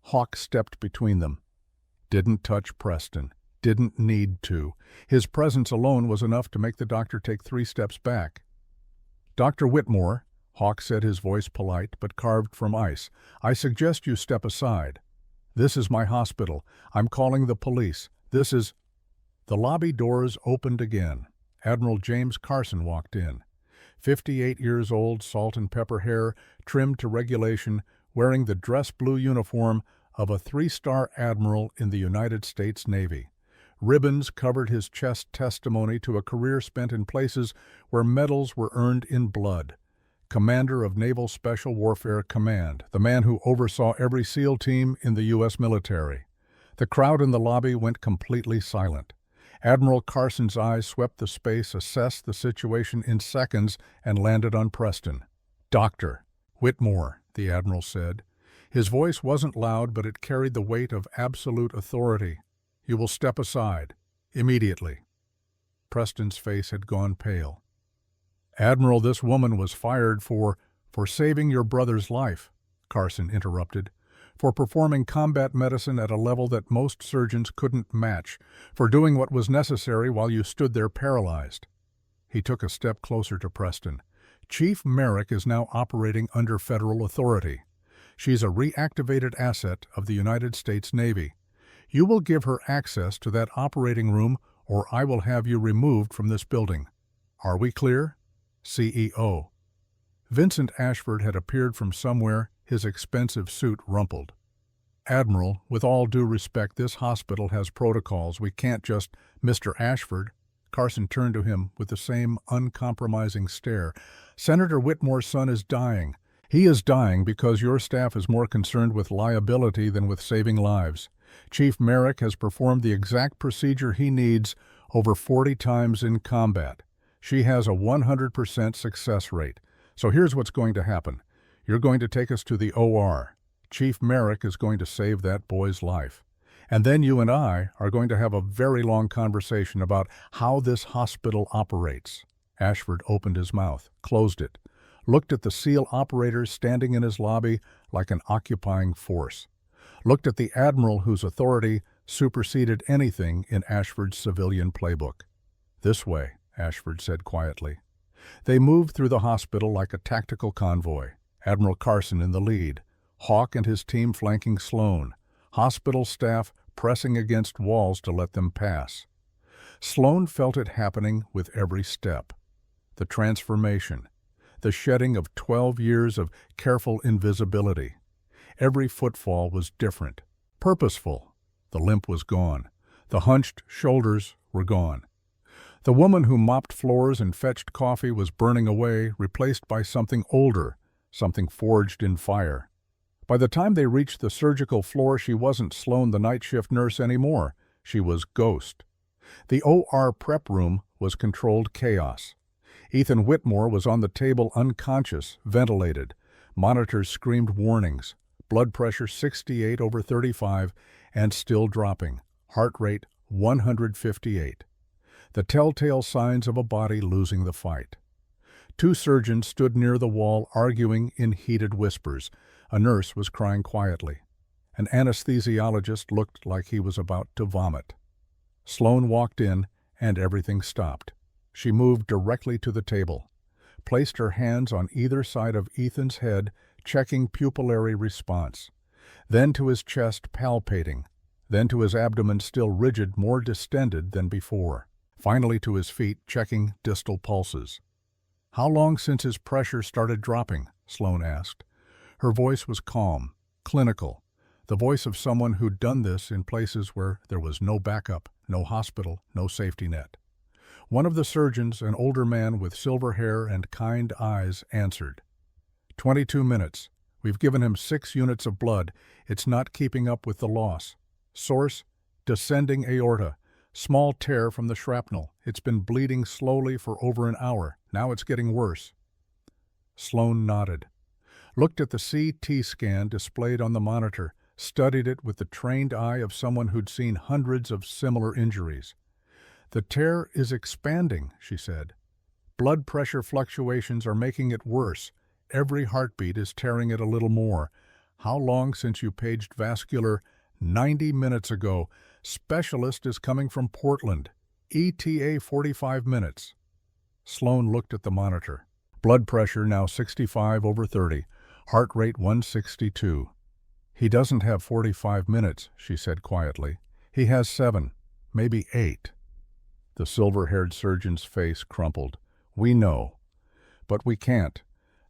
Hawk stepped between them. Didn't touch Preston. Didn't need to. His presence alone was enough to make the doctor take 3 steps back. "Dr. Whitmore," Hawk said, his voice polite but carved from ice, "I suggest you step aside. This is my hospital. I'm calling the police. This is—" The lobby doors opened again. Admiral James Carson walked in. 58 years old, salt and pepper hair, trimmed to regulation, wearing the dress blue uniform of a 3-star admiral in the United States Navy. Ribbons covered his chest, testimony to a career spent in places where medals were earned in blood. Commander of Naval Special Warfare Command, the man who oversaw every SEAL team in the U.S. military. The crowd in the lobby went completely silent. Admiral Carson's eyes swept the space, assessed the situation in seconds, and landed on Preston. "Dr. Whitmore," the admiral said. His voice wasn't loud, but it carried the weight of absolute authority. "You will step aside. Immediately." Preston's face had gone pale. "Admiral, this woman was fired for saving your brother's life," Carson interrupted. "For performing combat medicine at a level that most surgeons couldn't match. For doing what was necessary while you stood there paralyzed." He took a step closer to Preston. "Chief Merrick is now operating under federal authority. She's a reactivated asset of the United States Navy. You will give her access to that operating room, or I will have you removed from this building. Are we clear? CEO." Vincent Ashford had appeared from somewhere, his expensive suit rumpled. "Admiral, with all due respect, this hospital has protocols. We can't just—" "Mr. Ashford," Carson turned to him with the same uncompromising stare, "Senator Whitmore's son is dying. He is dying because your staff is more concerned with liability than with saving lives. Chief Merrick has performed the exact procedure he needs over 40 times in combat. She has a 100% success rate. So here's what's going to happen. You're going to take us to the OR. Chief Merrick is going to save that boy's life. And then you and I are going to have a very long conversation about how this hospital operates." Ashford opened his mouth, closed it, looked at the SEAL operators standing in his lobby like an occupying force, looked at the admiral whose authority superseded anything in Ashford's civilian playbook. "This way," Ashford said quietly. They moved through the hospital like a tactical convoy, Admiral Carson in the lead, Hawk and his team flanking Sloan, hospital staff pressing against walls to let them pass. Sloan felt it happening with every step. The transformation, the shedding of 12 years of careful invisibility. Every footfall was different, purposeful. The limp was gone. The hunched shoulders were gone. The woman who mopped floors and fetched coffee was burning away, replaced by something older, something forged in fire. By the time they reached the surgical floor, she wasn't Sloan the night shift nurse anymore. She was Ghost. The OR prep room was controlled chaos. Ethan Whitmore was on the table unconscious, ventilated. Monitors screamed warnings. Blood pressure 68/35 and still dropping. Heart rate 158. The telltale signs of a body losing the fight. 2 surgeons stood near the wall arguing in heated whispers. A nurse was crying quietly. An anesthesiologist looked like he was about to vomit. Sloan walked in, and everything stopped. She moved directly to the table, placed her hands on either side of Ethan's head, checking pupillary response, then to his chest, palpating, then to his abdomen, still rigid, more distended than before, finally to his feet, checking distal pulses. "How long since his pressure started dropping?" Sloan asked. Her voice was calm, clinical, the voice of someone who'd done this in places where there was no backup, no hospital, no safety net. One of the surgeons, an older man with silver hair and kind eyes, answered. 22 minutes. We've given him 6 units of blood. It's not keeping up with the loss. Source, descending aorta. Small tear from the shrapnel. It's been bleeding slowly for over an hour. Now it's getting worse." Sloan nodded, looked at the CT scan displayed on the monitor, studied it with the trained eye of someone who'd seen hundreds of similar injuries. "The tear is expanding," she said. "Blood pressure fluctuations are making it worse. Every heartbeat is tearing it a little more. How long since you paged vascular? 90 minutes ago. Specialist is coming from Portland. ETA 45 minutes. Sloan looked at the monitor. Blood pressure now 65/30. Heart rate 162. He doesn't have 45 minutes, she said quietly. He has 7, maybe 8. The silver-haired surgeon's face crumpled. We know. But we can't.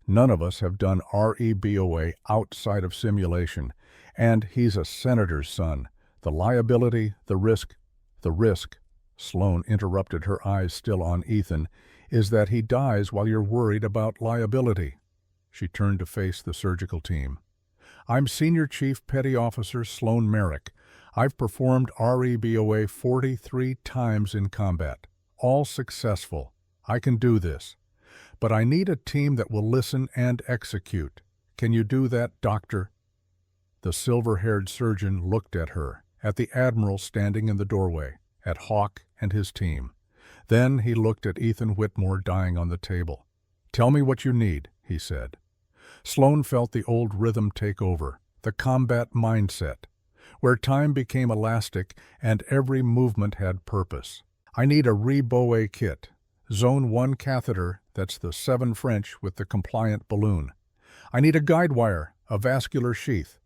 None of us have done REBOA outside of simulation. And he's a senator's son. The liability, the risk, Sloan interrupted, her eyes still on Ethan, is that he dies while you're worried about liability. She turned to face the surgical team. I'm Senior Chief Petty Officer Sloan Merrick. I've performed REBOA 43 times in combat. All successful. I can do this. But I need a team that will listen and execute. Can you do that, Doctor? The silver-haired surgeon looked at her, at the Admiral standing in the doorway, at Hawk and his team. Then he looked at Ethan Whitmore dying on the table. Tell me what you need, he said. Sloan felt the old rhythm take over, the combat mindset, where time became elastic and every movement had purpose. I need a REBOA kit. Zone 1 catheter, that's the 7 French with the compliant balloon. I need a guide wire, a vascular sheath,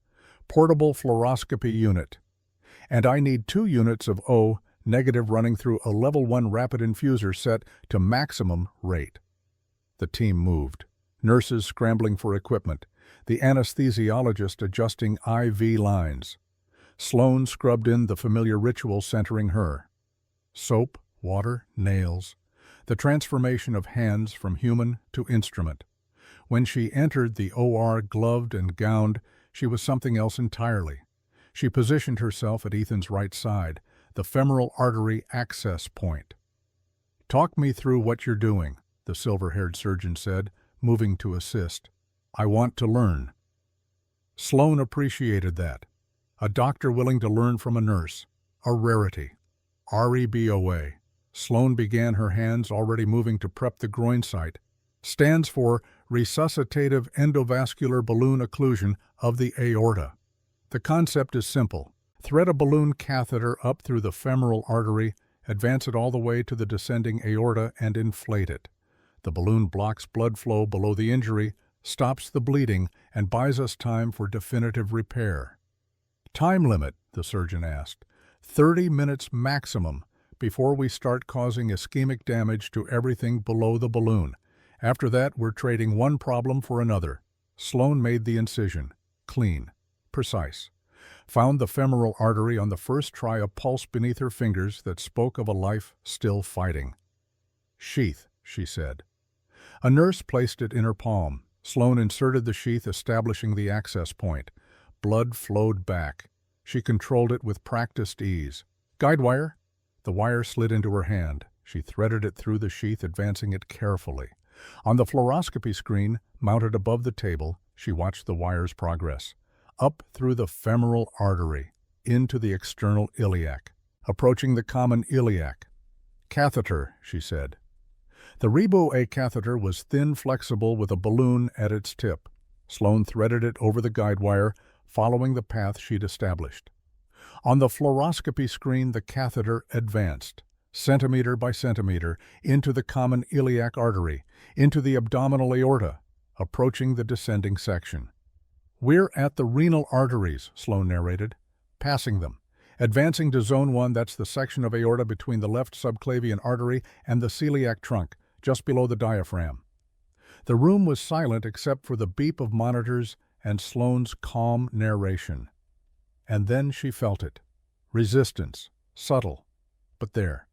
portable fluoroscopy unit. And I need 2 units of O negative running through a level 1 rapid infuser set to maximum rate. The team moved. Nurses scrambling for equipment, the anesthesiologist adjusting IV lines. Sloan scrubbed in the familiar ritual centering her. Soap, water, nails. The transformation of hands from human to instrument. When she entered the OR gloved and gowned, she was something else entirely. She positioned herself at Ethan's right side, the femoral artery access point. Talk me through what you're doing, the silver-haired surgeon said, moving to assist. I want to learn. Sloan appreciated that. A doctor willing to learn from a nurse. A rarity. REBOA. Sloan began, her hands already moving to prep the groin site. Stands for Resuscitative Endovascular Balloon Occlusion of the Aorta. The concept is simple. Thread a balloon catheter up through the femoral artery, advance it all the way to the descending aorta, and inflate it. The balloon blocks blood flow below the injury, stops the bleeding, and buys us time for definitive repair. Time limit, the surgeon asked. 30 minutes maximum before we start causing ischemic damage to everything below the balloon. After that, we're trading one problem for another. Sloan made the incision. Clean. Precise. Found the femoral artery on the first try, a pulse beneath her fingers that spoke of a life still fighting. Sheath, she said. A nurse placed it in her palm. Sloan inserted the sheath, establishing the access point. Blood flowed back. She controlled it with practiced ease. Guide wire? The wire slid into her hand. She threaded it through the sheath, advancing it carefully. On the fluoroscopy screen, mounted above the table, she watched the wire's progress. Up through the femoral artery, into the external iliac, approaching the common iliac. Catheter, she said. The REBOA catheter was thin, flexible, with a balloon at its tip. Sloan threaded it over the guide wire, following the path she'd established. On the fluoroscopy screen, the catheter advanced, centimeter by centimeter, into the common iliac artery, into the abdominal aorta, approaching the descending section. We're at the renal arteries, Sloan narrated, passing them, advancing to zone 1, that's the section of aorta between the left subclavian artery and the celiac trunk, just below the diaphragm. The room was silent except for the beep of monitors and Sloan's calm narration. And then she felt it. Resistance. Subtle. But there.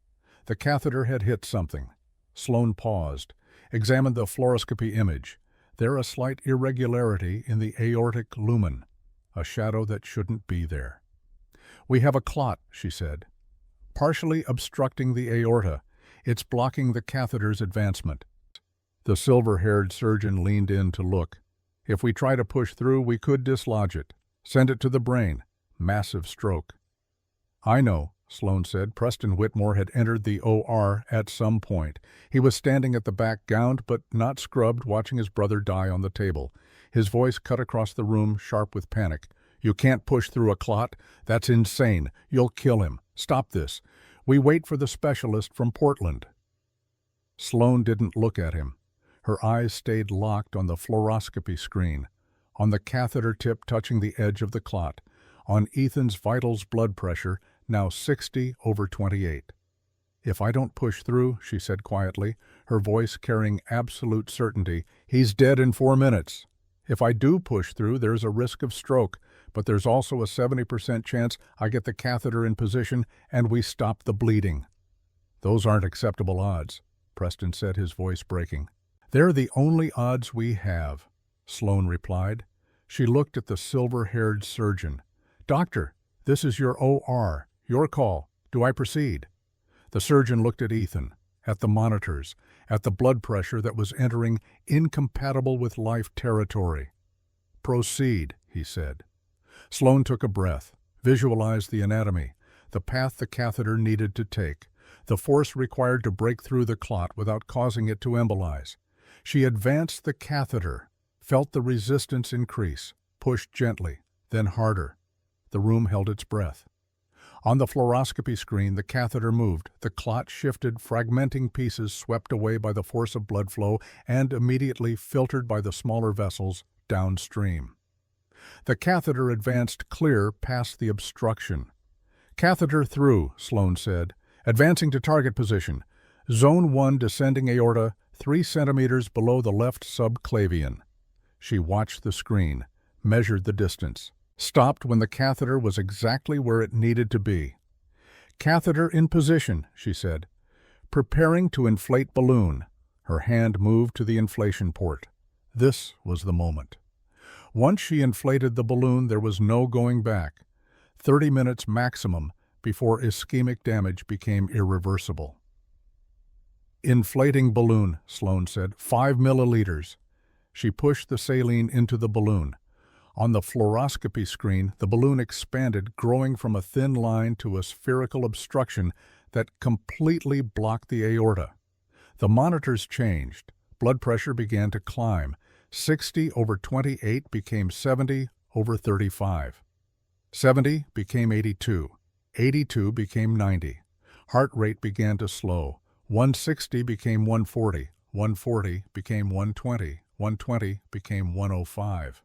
The catheter had hit something. Sloan paused, examined the fluoroscopy image. There a slight irregularity in the aortic lumen, a shadow that shouldn't be there. We have a clot, she said, partially obstructing the aorta. It's blocking the catheter's advancement. The silver-haired surgeon leaned in to look. If we try to push through, we could dislodge it. Send it to the brain. Massive stroke. I know, Sloan said. Preston Whitmore had entered the OR at some point. He was standing at the back, gowned but not scrubbed, watching his brother die on the table. His voice cut across the room, sharp with panic. "You can't push through a clot. That's insane. You'll kill him. Stop this. We wait for the specialist from Portland." Sloane didn't look at him. Her eyes stayed locked on the fluoroscopy screen, on the catheter tip touching the edge of the clot, on Ethan's vitals blood pressure, now 60/28. "If I don't push through," she said quietly, her voice carrying absolute certainty, "he's dead in 4 minutes. If I do push through, there's a risk of stroke, but there's also a 70% chance I get the catheter in position and we stop the bleeding." "Those aren't acceptable odds," Preston said, his voice breaking. "They're the only odds we have," Sloane replied. She looked at the silver-haired surgeon. "Doctor, this is your OR. Your call. Do I proceed?" The surgeon looked at Ethan, at the monitors, at the blood pressure that was entering incompatible with life territory. "Proceed," he said. Sloane took a breath, visualized the anatomy, the path the catheter needed to take, the force required to break through the clot without causing it to embolize. She advanced the catheter, felt the resistance increase, pushed gently, then harder. The room held its breath. On the fluoroscopy screen, the catheter moved. The clot shifted, fragmenting pieces swept away by the force of blood flow and immediately filtered by the smaller vessels downstream. The catheter advanced clear past the obstruction. "Catheter through," Sloane said, advancing to target position. "Zone 1 descending aorta, 3 centimeters below the left subclavian." She watched the screen, measured the distance, stopped when the catheter was exactly where it needed to be. "Catheter in position," she said. "Preparing to inflate balloon." Her hand moved to the inflation port. This was the moment. Once she inflated the balloon, there was no going back. 30 minutes maximum before ischemic damage became irreversible. "Inflating balloon," Sloane said. 5 milliliters. She pushed the saline into the balloon. On the fluoroscopy screen, the balloon expanded, growing from a thin line to a spherical obstruction that completely blocked the aorta. The monitors changed. Blood pressure began to climb. 60/28 became 70/35. 70 became 82. 82 became 90. Heart rate began to slow. 160 became 140. 140 became 120. 120 became 105.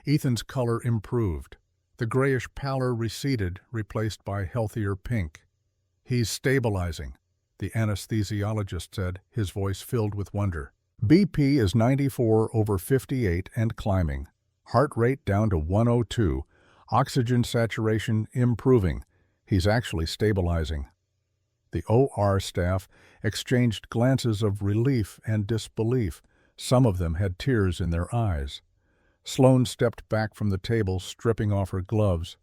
Ethan's color improved. The grayish pallor receded, replaced by healthier pink. "He's stabilizing," the anesthesiologist said, his voice filled with wonder. "BP is 94/58 and climbing. Heart rate down to 102. Oxygen saturation improving. He's actually stabilizing." The OR staff exchanged glances of relief and disbelief. Some of them had tears in their eyes. Sloane stepped back from the table, stripping off her gloves.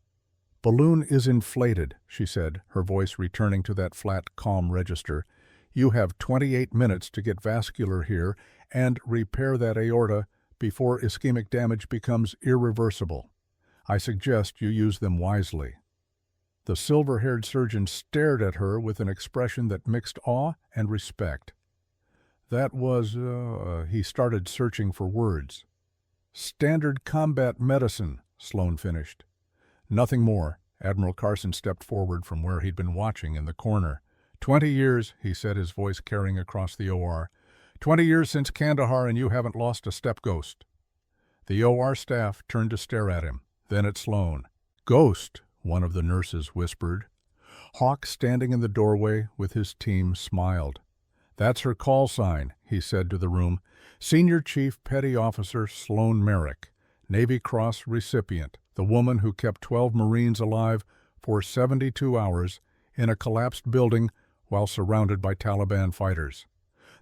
"Balloon is inflated," she said, her voice returning to that flat, calm register. "You have 28 minutes to get vascular here and repair that aorta before ischemic damage becomes irreversible. I suggest you use them wisely." The silver-haired surgeon stared at her with an expression that mixed awe and respect. "That was, he started searching for words. "Standard combat medicine," Sloane finished. "Nothing more." Admiral Carson stepped forward from where he'd been watching in the corner. 20 years, he said, his voice carrying across the OR. 20 years since Kandahar and you haven't lost a step ghost." The OR staff turned to stare at him, then at Sloane. "Ghost," one of the nurses whispered. Hawk, standing in the doorway with his team, smiled. "That's her call sign," he said to the room. "Senior Chief Petty Officer Sloane Merrick, Navy Cross recipient, the woman who kept 12 Marines alive for 72 hours in a collapsed building while surrounded by Taliban fighters.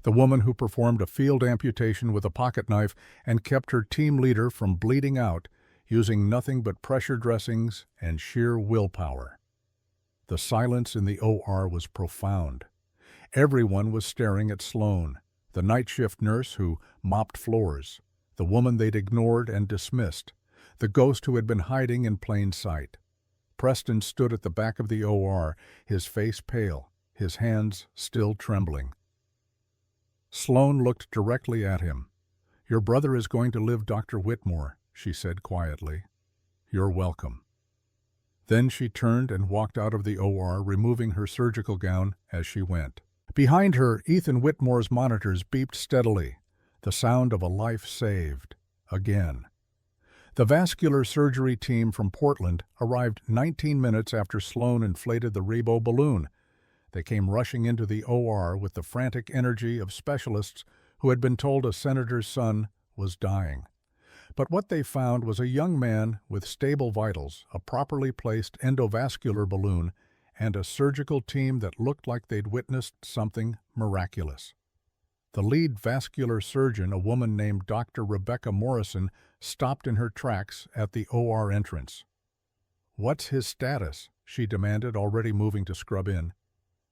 The woman who performed a field amputation with a pocket knife and kept her team leader from bleeding out using nothing but pressure dressings and sheer willpower." The silence in the OR was profound. Everyone was staring at Sloane, the night shift nurse who mopped floors, the woman they'd ignored and dismissed, the ghost who had been hiding in plain sight. Preston stood at the back of the OR, his face pale, his hands still trembling. Sloane looked directly at him. "Your brother is going to live, Dr. Whitmore," she said quietly. "You're welcome." Then she turned and walked out of the OR, removing her surgical gown as she went. Behind her, Ethan Whitmore's monitors beeped steadily, the sound of a life saved. Again. The vascular surgery team from Portland arrived 19 minutes after Sloan inflated the Rebo balloon. They came rushing into the OR with the frantic energy of specialists who had been told a senator's son was dying. But what they found was a young man with stable vitals, a properly placed endovascular balloon, and a surgical team that looked like they'd witnessed something miraculous. The lead vascular surgeon, a woman named Dr. Rebecca Morrison, stopped in her tracks at the OR entrance. "What's his status?" she demanded, already moving to scrub in.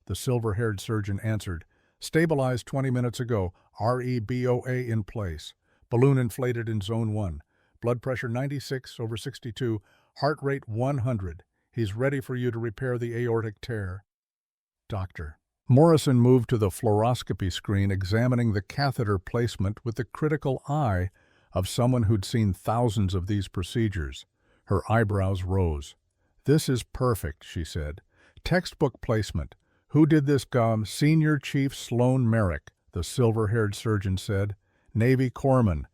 The silver-haired surgeon answered, "Stabilized 20 minutes ago, REBOA in place. Balloon inflated in zone 1. Blood pressure 96/62, heart rate 100. He's ready for you to repair the aortic tear." "Doctor." Morrison moved to the fluoroscopy screen, examining the catheter placement with the critical eye of someone who'd seen thousands of these procedures. Her eyebrows rose. "This is perfect," she said. "Textbook placement. Who did this, Senior Chief Sloan Merrick," the silver-haired surgeon said. "Navy corpsman.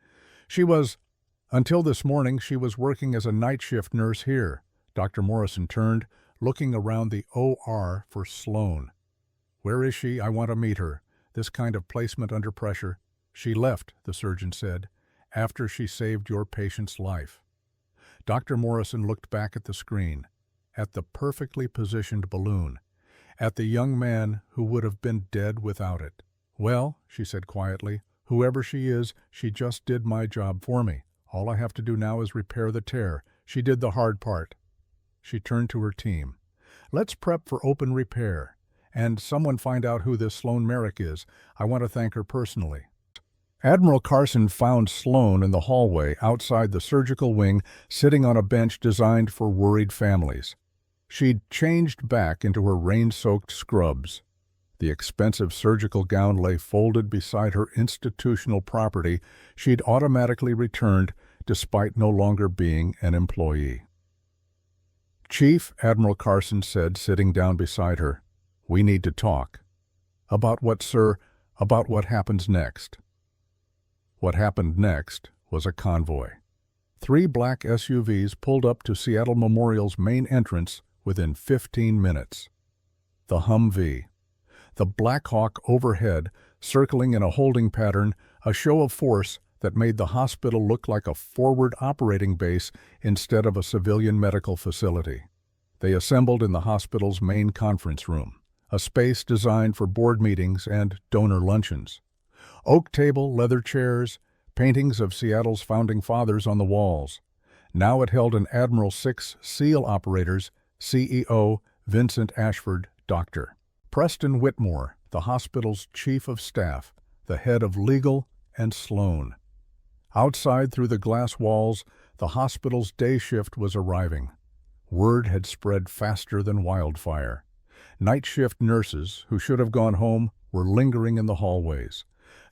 Until this morning, she was working as a night shift nurse here." Dr. Morrison turned, looking around the OR for Sloan. "Where is she? I want to meet her. This kind of placement under pressure." "She left," the surgeon said, "after she saved your patient's life." Dr. Morrison looked back at the screen, at the perfectly positioned balloon, at the young man who would have been dead without it. "Well," she said quietly, "whoever she is, she just did my job for me. All I have to do now is repair the tear. She did the hard part." She turned to her team. "Let's prep for open repair. And someone find out who this Sloan Merrick is. I want to thank her personally." Admiral Carson found Sloan in the hallway outside the surgical wing, sitting on a bench designed for worried families. She'd changed back into her rain-soaked scrubs. The expensive surgical gown lay folded beside her institutional property she'd automatically returned despite no longer being an employee. "Chief," Admiral Carson said, sitting down beside her, "we need to talk." "About what, sir?" "About what happens next." What happened next was a convoy. 3 black SUVs pulled up to Seattle Memorial's main entrance within 15 minutes. The Humvee. The Black Hawk overhead, circling in a holding pattern, a show of force that made the hospital look like a forward operating base instead of a civilian medical facility. They assembled in the hospital's main conference room, a space designed for board meetings and donor luncheons. Oak table, leather chairs, paintings of Seattle's founding fathers on the walls. Now it held an Admiral 6 SEAL operators, CEO Vincent Ashford, Dr. Preston Whitmore, the hospital's chief of staff, the head of legal, and Sloan. Outside through the glass walls, the hospital's day shift was arriving. Word had spread faster than wildfire. Night shift nurses, who should have gone home, were lingering in the hallways.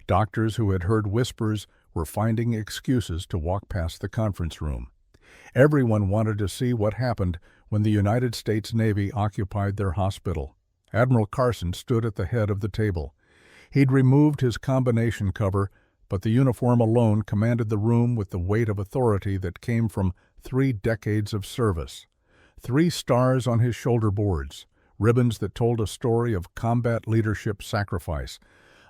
Doctors who had heard whispers were finding excuses to walk past the conference room. Everyone wanted to see what happened when the United States Navy occupied their hospital. Admiral Carson stood at the head of the table. He'd removed his combination cover, but the uniform alone commanded the room with the weight of authority that came from 3 decades of service. 3 stars on his shoulder boards, ribbons that told a story of combat leadership sacrifice,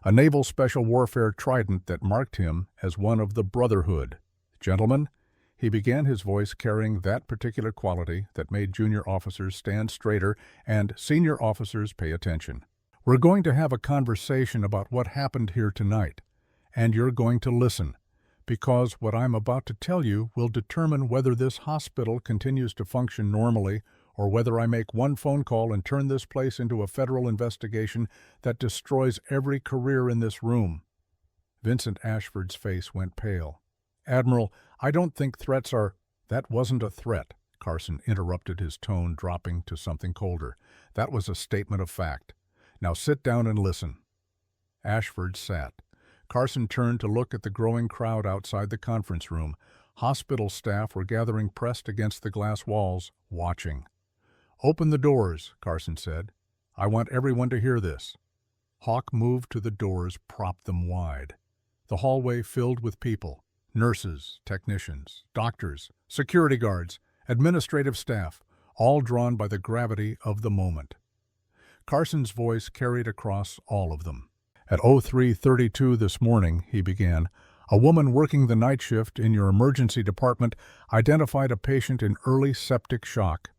a naval special warfare trident that marked him as one of the Brotherhood. "Gentlemen," he began, his voice carrying that particular quality that made junior officers stand straighter and senior officers pay attention. "We're going to have a conversation about what happened here tonight, and you're going to listen, because what I'm about to tell you will determine whether this hospital continues to function normally or whether I make one phone call and turn this place into a federal investigation that destroys every career in this room." Vincent Ashford's face went pale. "Admiral, I don't think threats are—" "That wasn't a threat," Carson interrupted, his tone dropping to something colder. "That was a statement of fact. Now sit down and listen." Ashford sat. Carson turned to look at the growing crowd outside the conference room. Hospital staff were gathering pressed against the glass walls, watching. "Open the doors," Carson said. "I want everyone to hear this." Hawk moved to the doors, propped them wide. The hallway filled with people: nurses, technicians, doctors, security guards, administrative staff, all drawn by the gravity of the moment. Carson's voice carried across all of them. "At 03:32 this morning," he began, "a woman working the night shift in your emergency department identified a patient in early septic shock.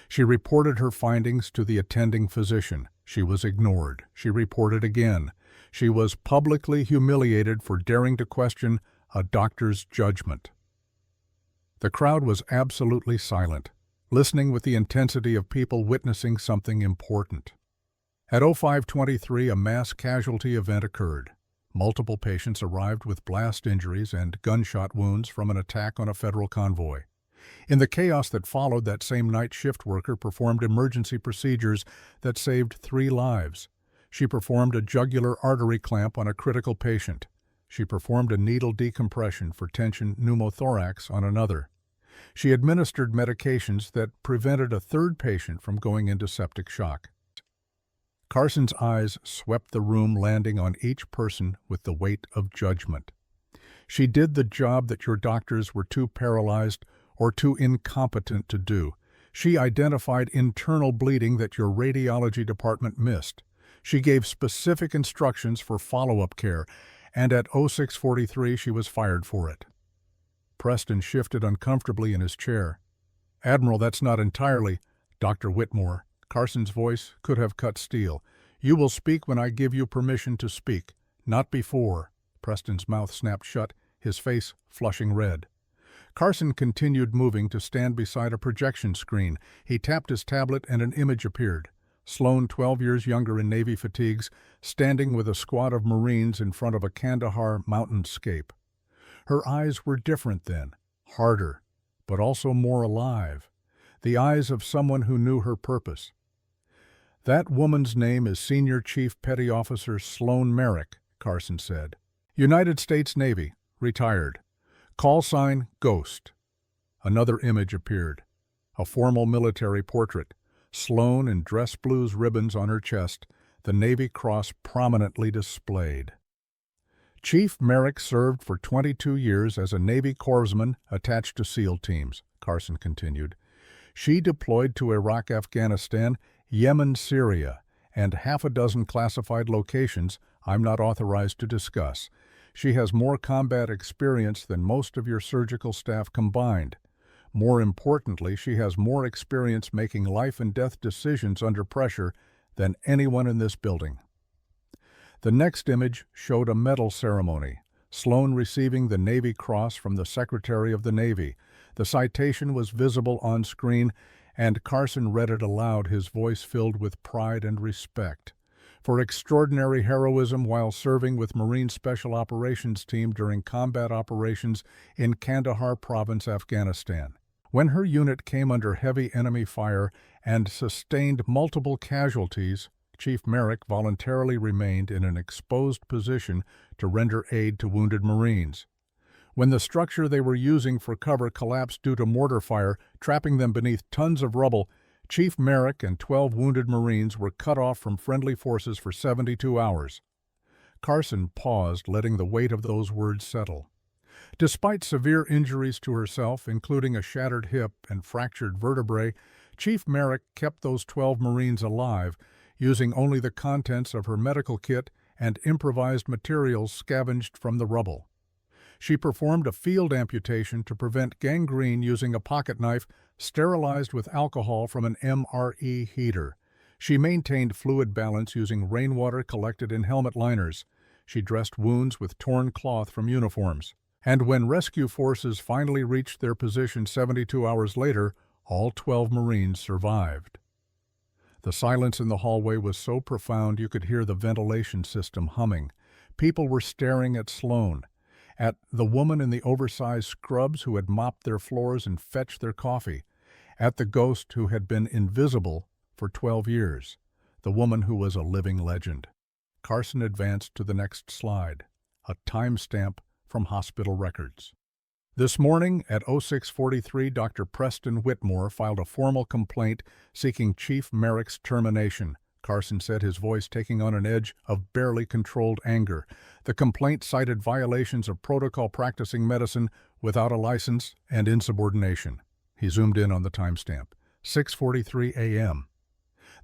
She reported her findings to the attending physician. She was ignored. She reported again. She was publicly humiliated for daring to question a doctor's judgment." The crowd was absolutely silent, listening with the intensity of people witnessing something important. At 05:23, a mass casualty event occurred. Multiple patients arrived with blast injuries and gunshot wounds from an attack on a federal convoy. In the chaos that followed, that same night shift worker performed emergency procedures that saved 3 lives. She performed a jugular artery clamp on a critical patient. She performed a needle decompression for tension pneumothorax on another. She administered medications that prevented a 3rd patient from going into septic shock. Carson's eyes swept the room, landing on each person with the weight of judgment. "She did the job that your doctors were too paralyzed or too incompetent to do. She identified internal bleeding that your radiology department missed. She gave specific instructions for follow-up care, and at 06:43 she was fired for it." Preston shifted uncomfortably in his chair. "Admiral, that's not entirely—" "Dr. Whitmore," Carson's voice could have cut steel, "you will speak when I give you permission to speak, not before." Preston's mouth snapped shut, his face flushing red. Carson continued moving to stand beside a projection screen. He tapped his tablet and an image appeared. Sloan, 12 years younger in Navy fatigues, standing with a squad of Marines in front of a Kandahar mountainscape. Her eyes were different then, harder, but also more alive. The eyes of someone who knew her purpose. "That woman's name is Senior Chief Petty Officer Sloan Merrick," Carson said. "United States Navy, retired. Call sign Ghost." Another image appeared. A formal military portrait. Sloan in dress blues, ribbons on her chest, the Navy Cross prominently displayed. "Chief Merrick served for 22 years as a Navy corpsman attached to SEAL teams," Carson continued. "She deployed to Iraq, Afghanistan, Yemen, Syria, and half a dozen classified locations I'm not authorized to discuss. She has more combat experience than most of your surgical staff combined. More importantly, she has more experience making life and death decisions under pressure than anyone in this building." The next image showed a medal ceremony. Sloan receiving the Navy Cross from the Secretary of the Navy. The citation was visible on screen, and Carson read it aloud, his voice filled with pride and respect. "For extraordinary heroism while serving with Marine Special Operations Team during combat operations in Kandahar Province, Afghanistan. When her unit came under heavy enemy fire and sustained multiple casualties, Chief Merrick voluntarily remained in an exposed position to render aid to wounded Marines. When the structure they were using for cover collapsed due to mortar fire, trapping them beneath tons of rubble, Chief Merrick and 12 wounded Marines were cut off from friendly forces for 72 hours. Carson paused, letting the weight of those words settle. Despite severe injuries to herself, including a shattered hip and fractured vertebrae, Chief Merrick kept those 12 Marines alive, using only the contents of her medical kit and improvised materials scavenged from the rubble. She performed a field amputation to prevent gangrene using a pocket knife sterilized with alcohol from an MRE heater. She maintained fluid balance using rainwater collected in helmet liners. She dressed wounds with torn cloth from uniforms. And when rescue forces finally reached their position 72 hours later, all 12 Marines survived. The silence in the hallway was so profound you could hear the ventilation system humming. People were staring at Sloan, at the woman in the oversized scrubs who had mopped their floors and fetched their coffee, at the ghost who had been invisible for 12 years, the woman who was a living legend. Carson advanced to the next slide. A timestamp from hospital records. This morning at 06:43, Dr. Preston Whitmore filed a formal complaint seeking Chief Merrick's termination. Carson said, his voice taking on an edge of barely controlled anger. The complaint cited violations of protocol practicing medicine without a license and insubordination. He zoomed in on the timestamp, 6:43 a.m.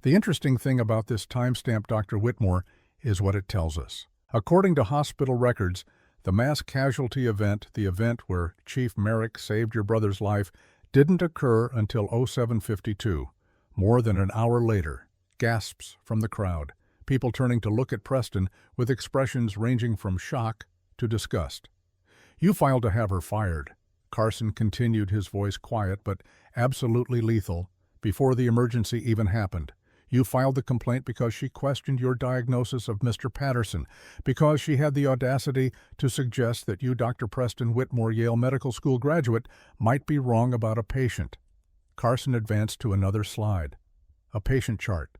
The interesting thing about this timestamp, Dr. Whitmore, is what it tells us. According to hospital records, the mass casualty event, the event where Chief Merrick saved your brother's life, didn't occur until 07:52, more than an hour later. Gasps from the crowd, people turning to look at Preston with expressions ranging from shock to disgust. You filed to have her fired. Carson continued, his voice quiet but absolutely lethal, before the emergency even happened. You filed the complaint because she questioned your diagnosis of Mr. Patterson, because she had the audacity to suggest that you, Dr. Preston Whitmore, Yale Medical School graduate, might be wrong about a patient. Carson advanced to another slide. A patient chart.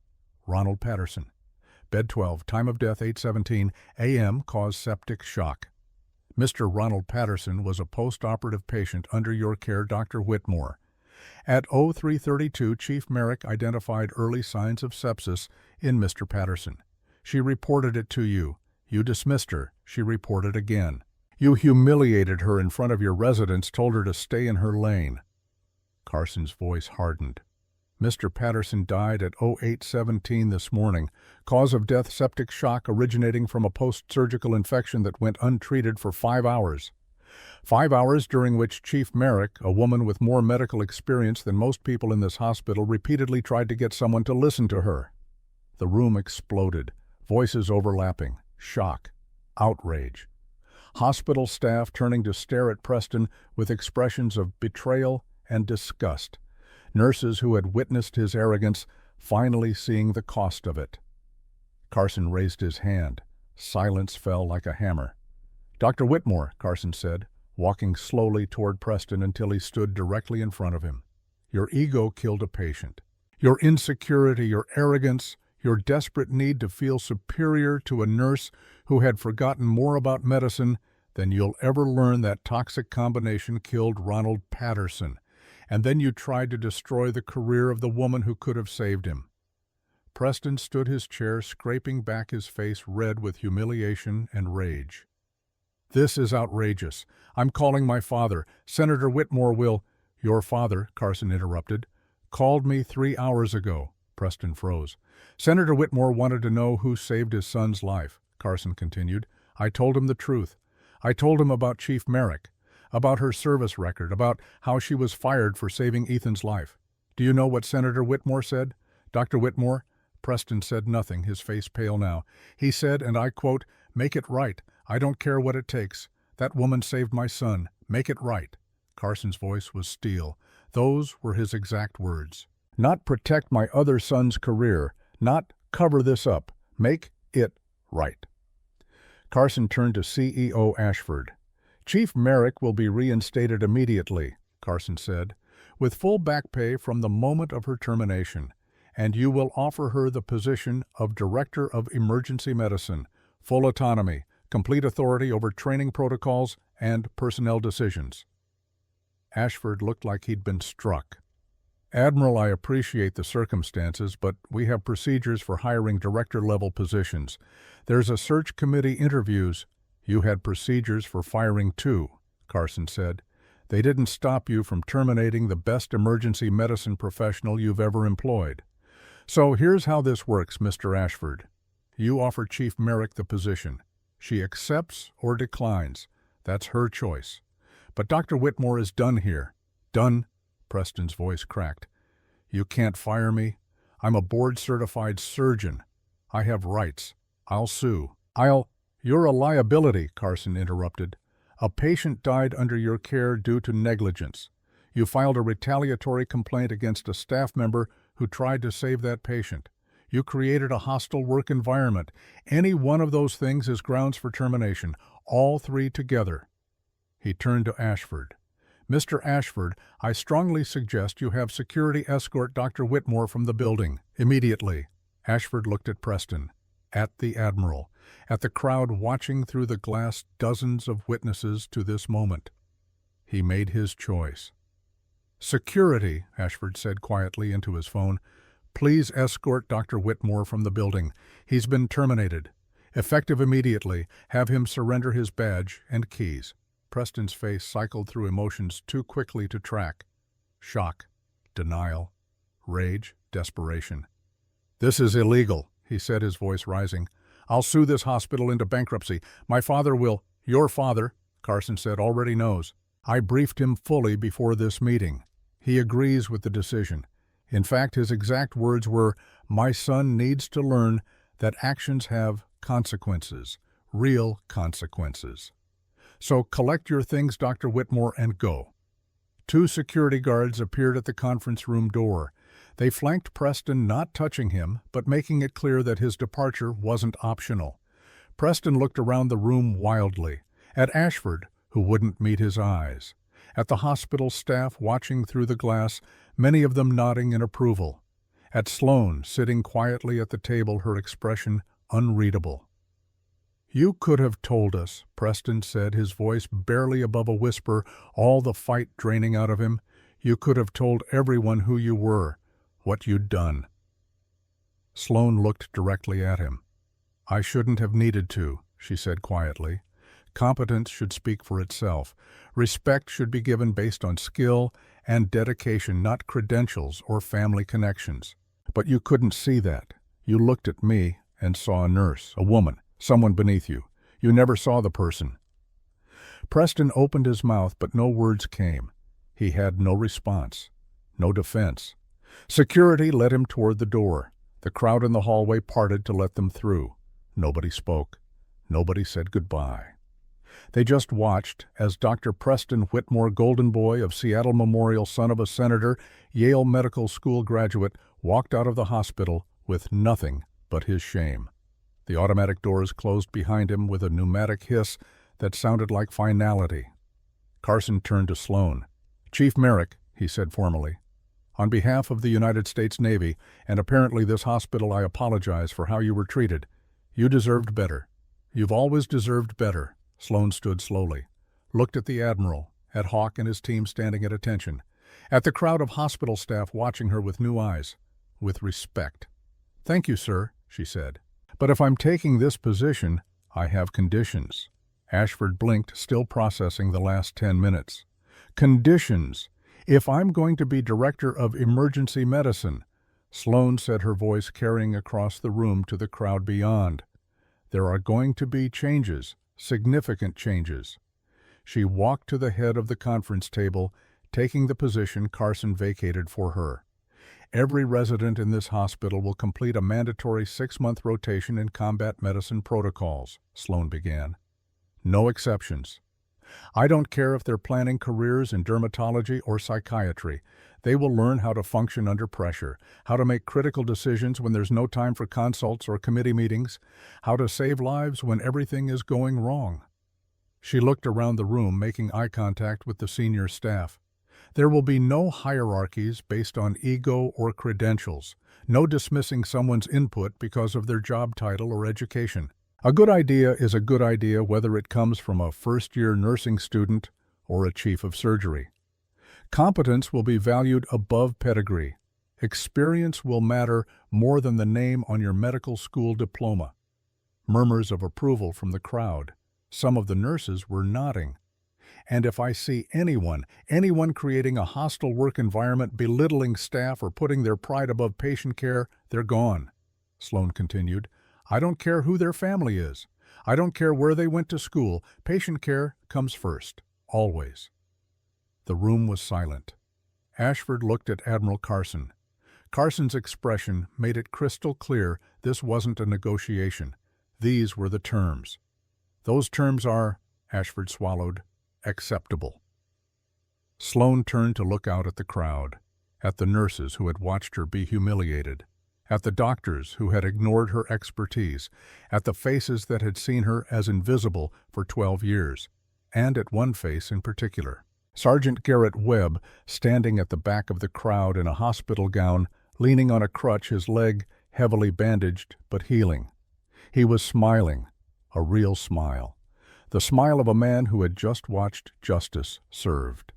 Ronald Patterson. Bed 12, time of death 8:17 a.m., cause septic shock. Mr. Ronald Patterson was a post-operative patient under your care, Dr. Whitmore. At 03:32, Chief Merrick identified early signs of sepsis in Mr. Patterson. She reported it to you. You dismissed her. She reported again. You humiliated her in front of your residents, told her to stay in her lane. Carson's voice hardened. Mr. Patterson died at 08:17 this morning. Cause of death, septic shock originating from a post-surgical infection that went untreated for 5 hours. 5 hours during which Chief Merrick, a woman with more medical experience than most people in this hospital, repeatedly tried to get someone to listen to her. The room exploded, voices overlapping, shock, outrage. Hospital staff turning to stare at Preston with expressions of betrayal and disgust. Nurses who had witnessed his arrogance finally seeing the cost of it. Carson raised his hand. Silence fell like a hammer. Dr. Whitmore, Carson said, walking slowly toward Preston until he stood directly in front of him. Your ego killed a patient. Your insecurity, your arrogance, your desperate need to feel superior to a nurse who had forgotten more about medicine than you'll ever learn, that toxic combination killed Ronald Patterson. And then you tried to destroy the career of the woman who could have saved him. Preston stood his chair, scraping back his face red with humiliation and rage. This is outrageous. I'm calling my father. Senator Whitmore will— Your father, Carson interrupted, called me 3 hours ago. Preston froze. Senator Whitmore wanted to know who saved his son's life, Carson continued. I told him the truth. I told him about Chief Merrick, about her service record, about how she was fired for saving Ethan's life. Do you know what Senator Whitmore said? Dr. Whitmore? Preston said nothing, his face pale now. He said, and I quote, "Make it right. I don't care what it takes. That woman saved my son. Make it right." Carson's voice was steel. Those were his exact words. Not protect my other son's career, not cover this up. Make it right. Carson turned to CEO Ashford. Chief Merrick will be reinstated immediately, Carson said, with full back pay from the moment of her termination, and you will offer her the position of Director of Emergency Medicine, full autonomy, complete authority over training protocols and personnel decisions. Ashford looked like he'd been struck. Admiral, I appreciate the circumstances, but we have procedures for hiring director-level positions. There's a search committee interviews. You had procedures for firing too, Carson said. They didn't stop you from terminating the best emergency medicine professional you've ever employed. So here's how this works, Mr. Ashford. You offer Chief Merrick the position. She accepts or declines. That's her choice. But Dr. Whitmore is done here. Done? Preston's voice cracked. You can't fire me. I'm a board-certified surgeon. I have rights. I'll sue. You're a liability, Carson interrupted. A patient died under your care due to negligence. You filed a retaliatory complaint against a staff member who tried to save that patient. You created a hostile work environment. Any one of those things is grounds for termination, all three together. He turned to Ashford. Mr. Ashford, I strongly suggest you have security escort Dr. Whitmore from the building, immediately. Ashford looked at Preston. at the Admiral, at the crowd watching through the glass, dozens of witnesses to this moment. He made his choice. "Security," Ashford said quietly into his phone. "Please escort Dr. Whitmore from the building. He's been terminated. Effective immediately, have him surrender his badge and keys." Preston's face cycled through emotions too quickly to track. Shock, denial, rage, desperation. "This is illegal," he said, his voice rising. "I'll sue this hospital into bankruptcy. My father will—" "Your father," Carson said, "already knows. I briefed him fully before this meeting. He agrees with the decision. In fact, his exact words were, 'My son needs to learn that actions have consequences, real consequences. So collect your things, Dr. Whitmore, and go.'" 2 security guards appeared at the conference room door. They flanked Preston, not touching him, but making it clear that his departure wasn't optional. Preston looked around the room wildly, at Ashford, who wouldn't meet his eyes, at the hospital staff watching through the glass, many of them nodding in approval, at Sloane sitting quietly at the table, her expression unreadable. "You could have told us," Preston said, his voice barely above a whisper, all the fight draining out of him. "You could have told everyone who you were, what you'd done." Sloane looked directly at him. "I shouldn't have needed to," she said quietly. "Competence should speak for itself. Respect should be given based on skill and dedication, not credentials or family connections. But you couldn't see that. You looked at me and saw a nurse, a woman, someone beneath you. You never saw the person." Preston opened his mouth, but no words came. He had no response, no defense. Security led him toward the door. The crowd in the hallway parted to let them through. Nobody spoke. Nobody said goodbye. They just watched as Dr. Preston Whitmore Goldenboy of Seattle Memorial, son of a senator, Yale Medical School graduate, walked out of the hospital with nothing but his shame. The automatic doors closed behind him with a pneumatic hiss that sounded like finality. Carson turned to Sloane. "Chief Merrick," he said formally, "on behalf of the United States Navy, and apparently this hospital, I apologize for how you were treated. You deserved better. You've always deserved better." Sloane stood slowly, looked at the Admiral, at Hawk and his team standing at attention, at the crowd of hospital staff watching her with new eyes, with respect. "Thank you, sir," she said. "But if I'm taking this position, I have conditions." Ashford blinked, still processing the last 10 minutes. "Conditions! If I'm going to be director of emergency medicine," Sloane said, her voice carrying across the room to the crowd beyond, "there are going to be changes. Significant changes." She walked to the head of the conference table, taking the position Carson vacated for her. "Every resident in this hospital will complete a mandatory 6-month rotation in combat medicine protocols," Sloane began. "No exceptions. I don't care if they're planning careers in dermatology or psychiatry. They will learn how to function under pressure, how to make critical decisions when there's no time for consults or committee meetings, how to save lives when everything is going wrong." She looked around the room, making eye contact with the senior staff. "There will be no hierarchies based on ego or credentials, no dismissing someone's input because of their job title or education. A good idea is a good idea whether it comes from a first-year nursing student or a chief of surgery. Competence will be valued above pedigree. Experience will matter more than the name on your medical school diploma." Murmurs of approval from the crowd. Some of the nurses were nodding. "And if I see anyone creating a hostile work environment, belittling staff, or putting their pride above patient care, they're gone," Sloane continued. "I don't care who their family is. I don't care where they went to school. Patient care comes first, always." The room was silent. Ashford looked at Admiral Carson. Carson's expression made it crystal clear this wasn't a negotiation. These were the terms. "Those terms are," Ashford swallowed, "acceptable." Sloane turned to look out at the crowd, at the nurses who had watched her be humiliated, at the doctors who had ignored her expertise, at the faces that had seen her as invisible for 12 years, and at one face in particular. Sergeant Garrett Webb, standing at the back of the crowd in a hospital gown, leaning on a crutch, his leg heavily bandaged but healing. He was smiling, a real smile, the smile of a man who had just watched justice served.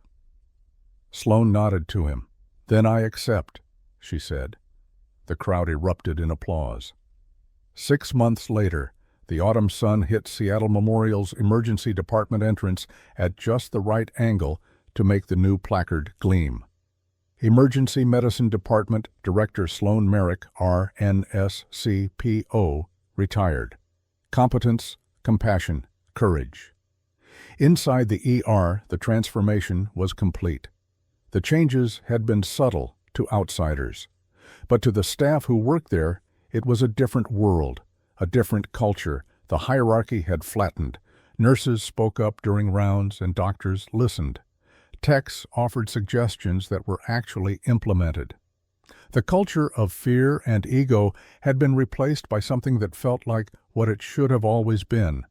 Sloan nodded to him. "Then I accept," she said. The crowd erupted in applause. 6 months later, the autumn sun hit Seattle Memorial's emergency department entrance at just the right angle to make the new placard gleam. Emergency Medicine Department Director Sloan Merrick, RNSCPO, retired. Competence, compassion, courage. Inside the ER, the transformation was complete. The changes had been subtle to outsiders, but to the staff who worked there, it was a different world, a different culture. The hierarchy had flattened. Nurses spoke up during rounds and doctors listened. Techs offered suggestions that were actually implemented. The culture of fear and ego had been replaced by something that felt like what it should have always been: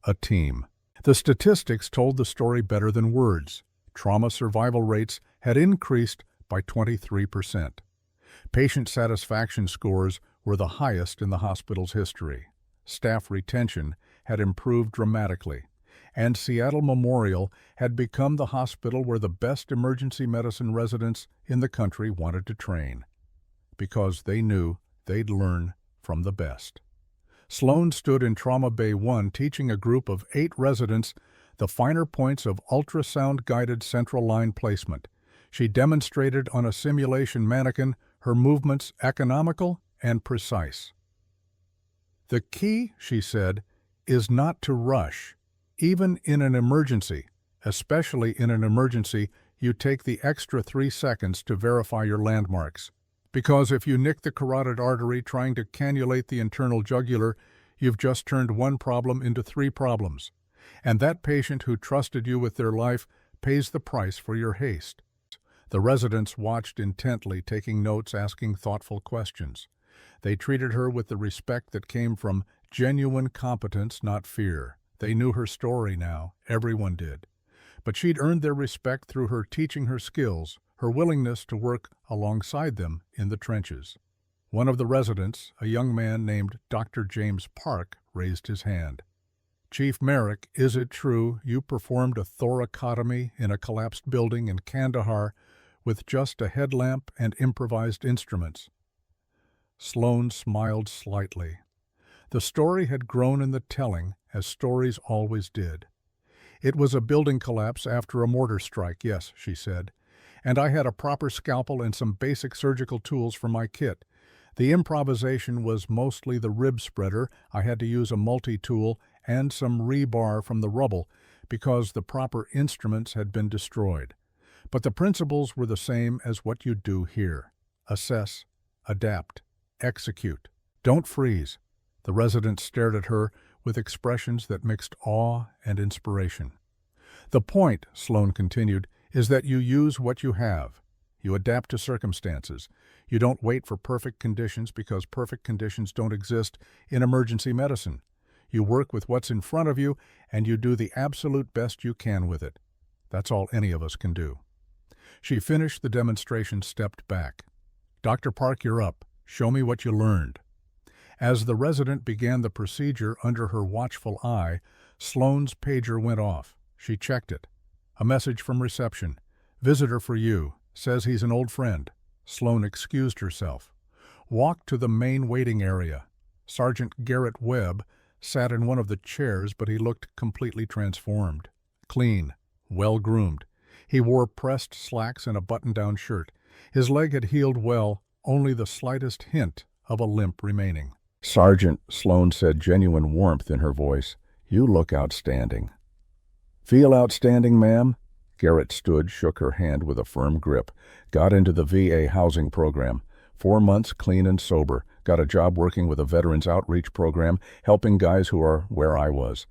a team. The statistics told the story better than words. Trauma survival rates had increased by 23%. Patient satisfaction scores were the highest in the hospital's history. Staff retention had improved dramatically, and Seattle Memorial had become the hospital where the best emergency medicine residents in the country wanted to train, because they knew they'd learn from the best. Sloan stood in Trauma Bay 1 teaching a group of 8 residents the finer points of ultrasound-guided central line placement. She demonstrated on a simulation mannequin her movements economical and precise. "The key," she said, "is not to rush. Even in an emergency, especially in an emergency, you take the extra 3 seconds to verify your landmarks. Because if you nick the carotid artery trying to cannulate the internal jugular, you've just turned one problem into 3 problems. And that patient who trusted you with their life pays the price for your haste." The residents watched intently, taking notes, asking thoughtful questions. They treated her with the respect that came from genuine competence, not fear. They knew her story now, everyone did. But she'd earned their respect through her teaching her skills, her willingness to work alongside them in the trenches. One of the residents, a young man named Dr. James Park, raised his hand. "Chief Merrick, is it true you performed a thoracotomy in a collapsed building in Kandahar with just a headlamp and improvised instruments?" Sloan smiled slightly. The story had grown in the telling, as stories always did. "It was a building collapse after a mortar strike, yes," she said. "And I had a proper scalpel and some basic surgical tools for my kit. The improvisation was mostly the rib spreader. I had to use a multi-tool and some rebar from the rubble because the proper instruments had been destroyed. But the principles were the same as what you do here. Assess, adapt, execute. Don't freeze." The residents stared at her with expressions that mixed awe and inspiration. "The point," Sloan continued, "is that you use what you have. You adapt to circumstances. You don't wait for perfect conditions because perfect conditions don't exist in emergency medicine. You work with what's in front of you, and you do the absolute best you can with it. That's all any of us can do." She finished the demonstration, stepped back. "Dr. Park, you're up. Show me what you learned." As the resident began the procedure under her watchful eye, Sloan's pager went off. She checked it. A message from reception. "Visitor for you. Says he's an old friend." Sloan excused herself. Walked to the main waiting area. Sergeant Garrett Webb sat in one of the chairs, but he looked completely transformed. Clean, well-groomed. He wore pressed slacks and a button-down shirt. His leg had healed well, only the slightest hint of a limp remaining. "Sergeant," Sloan said, genuine warmth in her voice, "you look outstanding." "Feel outstanding, ma'am?" Garrett stood, shook her hand with a firm grip. "Got into the VA housing program. 4 months clean and sober. Got a job working with a veterans outreach program, helping guys who are where I was.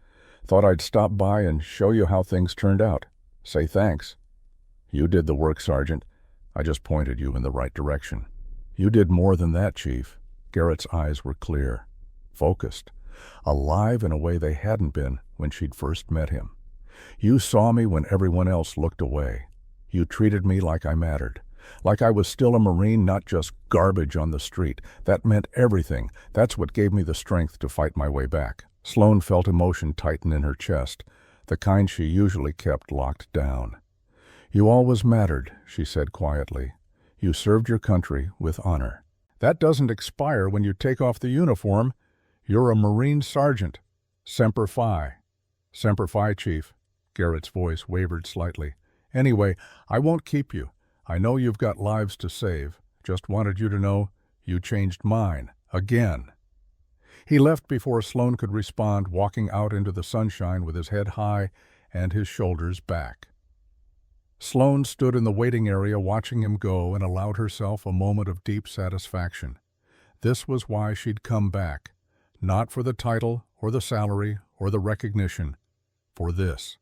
Thought I'd stop by and show you how things turned out. Say thanks." "You did the work, Sergeant. I just pointed you in the right direction." "You did more than that, Chief." Garrett's eyes were clear, focused, alive in a way they hadn't been when she'd first met him. "You saw me when everyone else looked away. You treated me like I mattered. Like I was still a Marine, not just garbage on the street. That meant everything. That's what gave me the strength to fight my way back. Sloane felt emotion tighten in her chest, the kind she usually kept locked down. "You always mattered," she said quietly. "You served your country with honor. That doesn't expire when you take off the uniform. You're a Marine sergeant. Semper Fi." "Semper Fi, Chief." Garrett's voice wavered slightly. "Anyway, I won't keep you. I know you've got lives to save. Just wanted you to know you changed mine. Again." He left before Sloane could respond, walking out into the sunshine with his head high and his shoulders back. Sloane stood in the waiting area watching him go and allowed herself a moment of deep satisfaction. This was why she'd come back. Not for the title or the salary or the recognition. For this.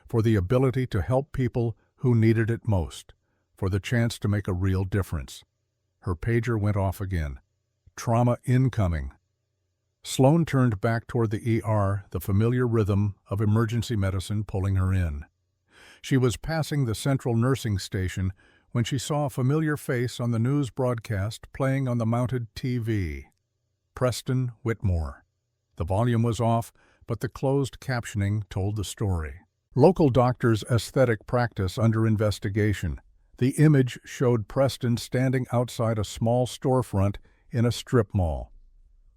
For the ability to help people who needed it most. For the chance to make a real difference. Her pager went off again. Trauma incoming. Sloane turned back toward the ER, the familiar rhythm of emergency medicine pulling her in. She was passing the central nursing station when she saw a familiar face on the news broadcast playing on the mounted TV. Preston Whitmore. The volume was off, but the closed captioning told the story. Local doctor's aesthetic practice under investigation. The image showed Preston standing outside a small storefront in a strip mall.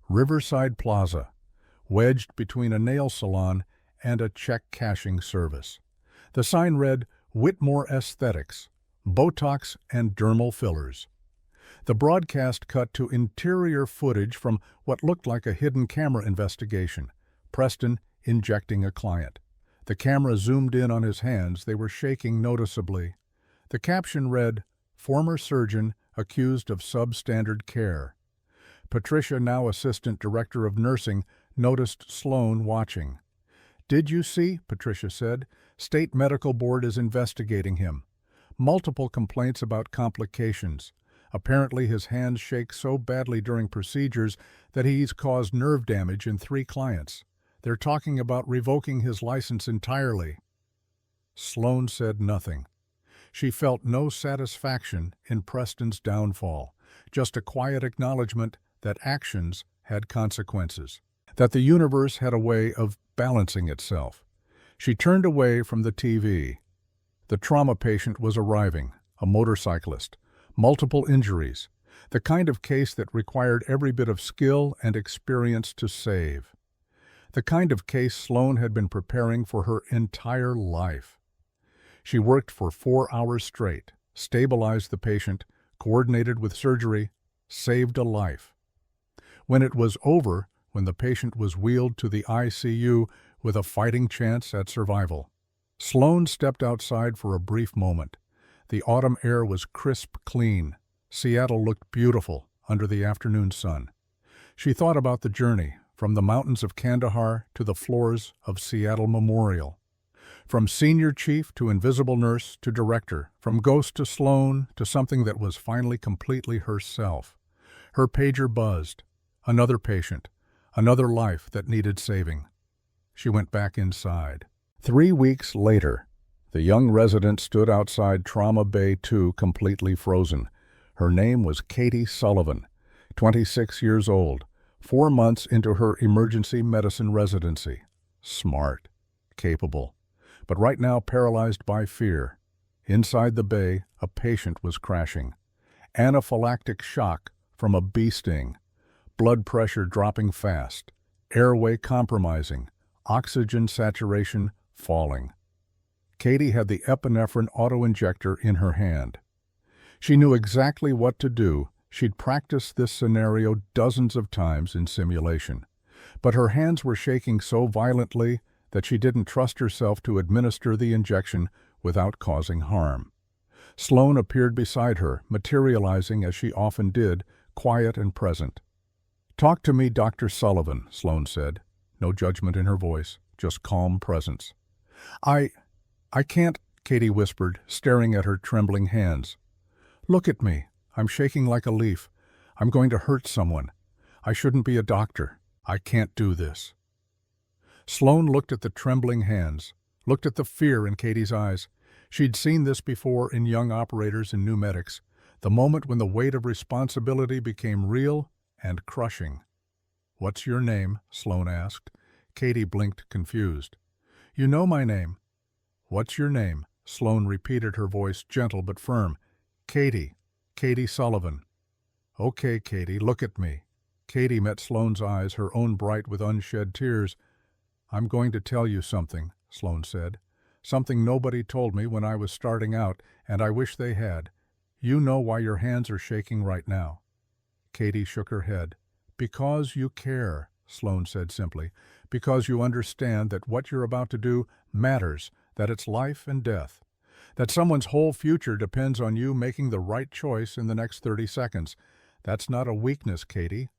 Riverside Plaza, wedged between a nail salon and a check-cashing service. The sign read, "Whitmore Aesthetics, Botox and Dermal Fillers." The broadcast cut to interior footage from what looked like a hidden camera investigation. Preston injecting a client. The camera zoomed in on his hands. They were shaking noticeably. The caption read, "Former surgeon accused of substandard care." Patricia, now Assistant Director of Nursing, noticed Sloane watching. "Did you see?" Patricia said. "State Medical Board is investigating him. Multiple complaints about complications. Apparently his hands shake so badly during procedures that he's caused nerve damage in 3 clients. They're talking about revoking his license entirely." Sloane said nothing. She felt no satisfaction in Preston's downfall, just a quiet acknowledgement that actions had consequences, that the universe had a way of balancing itself. She turned away from the TV. The trauma patient was arriving, a motorcyclist, multiple injuries, the kind of case that required every bit of skill and experience to save. The kind of case Sloane had been preparing for her entire life. She worked for 4 hours straight, stabilized the patient, coordinated with surgery, saved a life. When it was over, when the patient was wheeled to the ICU with a fighting chance at survival, Sloane stepped outside for a brief moment. The autumn air was crisp clean. Seattle looked beautiful under the afternoon sun. She thought about the journey, from the mountains of Kandahar to the floors of Seattle Memorial. From senior chief to invisible nurse to director, from ghost to Sloane to something that was finally completely herself. Her pager buzzed. Another patient, another life that needed saving. She went back inside. 3 weeks later, the young resident stood outside Trauma Bay 2 completely frozen. Her name was Katie Sullivan, 26 years old, 4 months into her emergency medicine residency. Smart, capable, but right now paralyzed by fear. Inside the bay, a patient was crashing. Anaphylactic shock from a bee sting. Blood pressure dropping fast. Airway compromising. Oxygen saturation falling. Katie had the epinephrine autoinjector in her hand. She knew exactly what to do. She'd practiced this scenario dozens of times in simulation. But her hands were shaking so violently that she didn't trust herself to administer the injection without causing harm. Sloane appeared beside her, materializing as she often did, quiet and present. "Talk to me, Dr. Sullivan," Sloane said. No judgment in her voice, just calm presence. I can't," Katie whispered, staring at her trembling hands. "Look at me. I'm shaking like a leaf. I'm going to hurt someone. I shouldn't be a doctor. I can't do this." Sloane looked at the trembling hands, looked at the fear in Katie's eyes. She'd seen this before in young operators and new medics, The moment when the weight of responsibility became real and crushing. "What's your name?" Sloane asked. Katie blinked, confused. "You know my name." "What's your name?" Sloane repeated, her voice gentle but firm. "Katie. Katie Sullivan." "Okay, Katie, look at me." Katie met Sloane's eyes, her own bright with unshed tears. "I'm going to tell you something," Sloane said. "Something nobody told me when I was starting out, and I wish they had. You know why your hands are shaking right now." Katie shook her head. "Because you care," Sloane said simply. "Because you understand that what you're about to do matters, that it's life and death. That someone's whole future depends on you making the right choice in the next 30 seconds. That's not a weakness, Katie.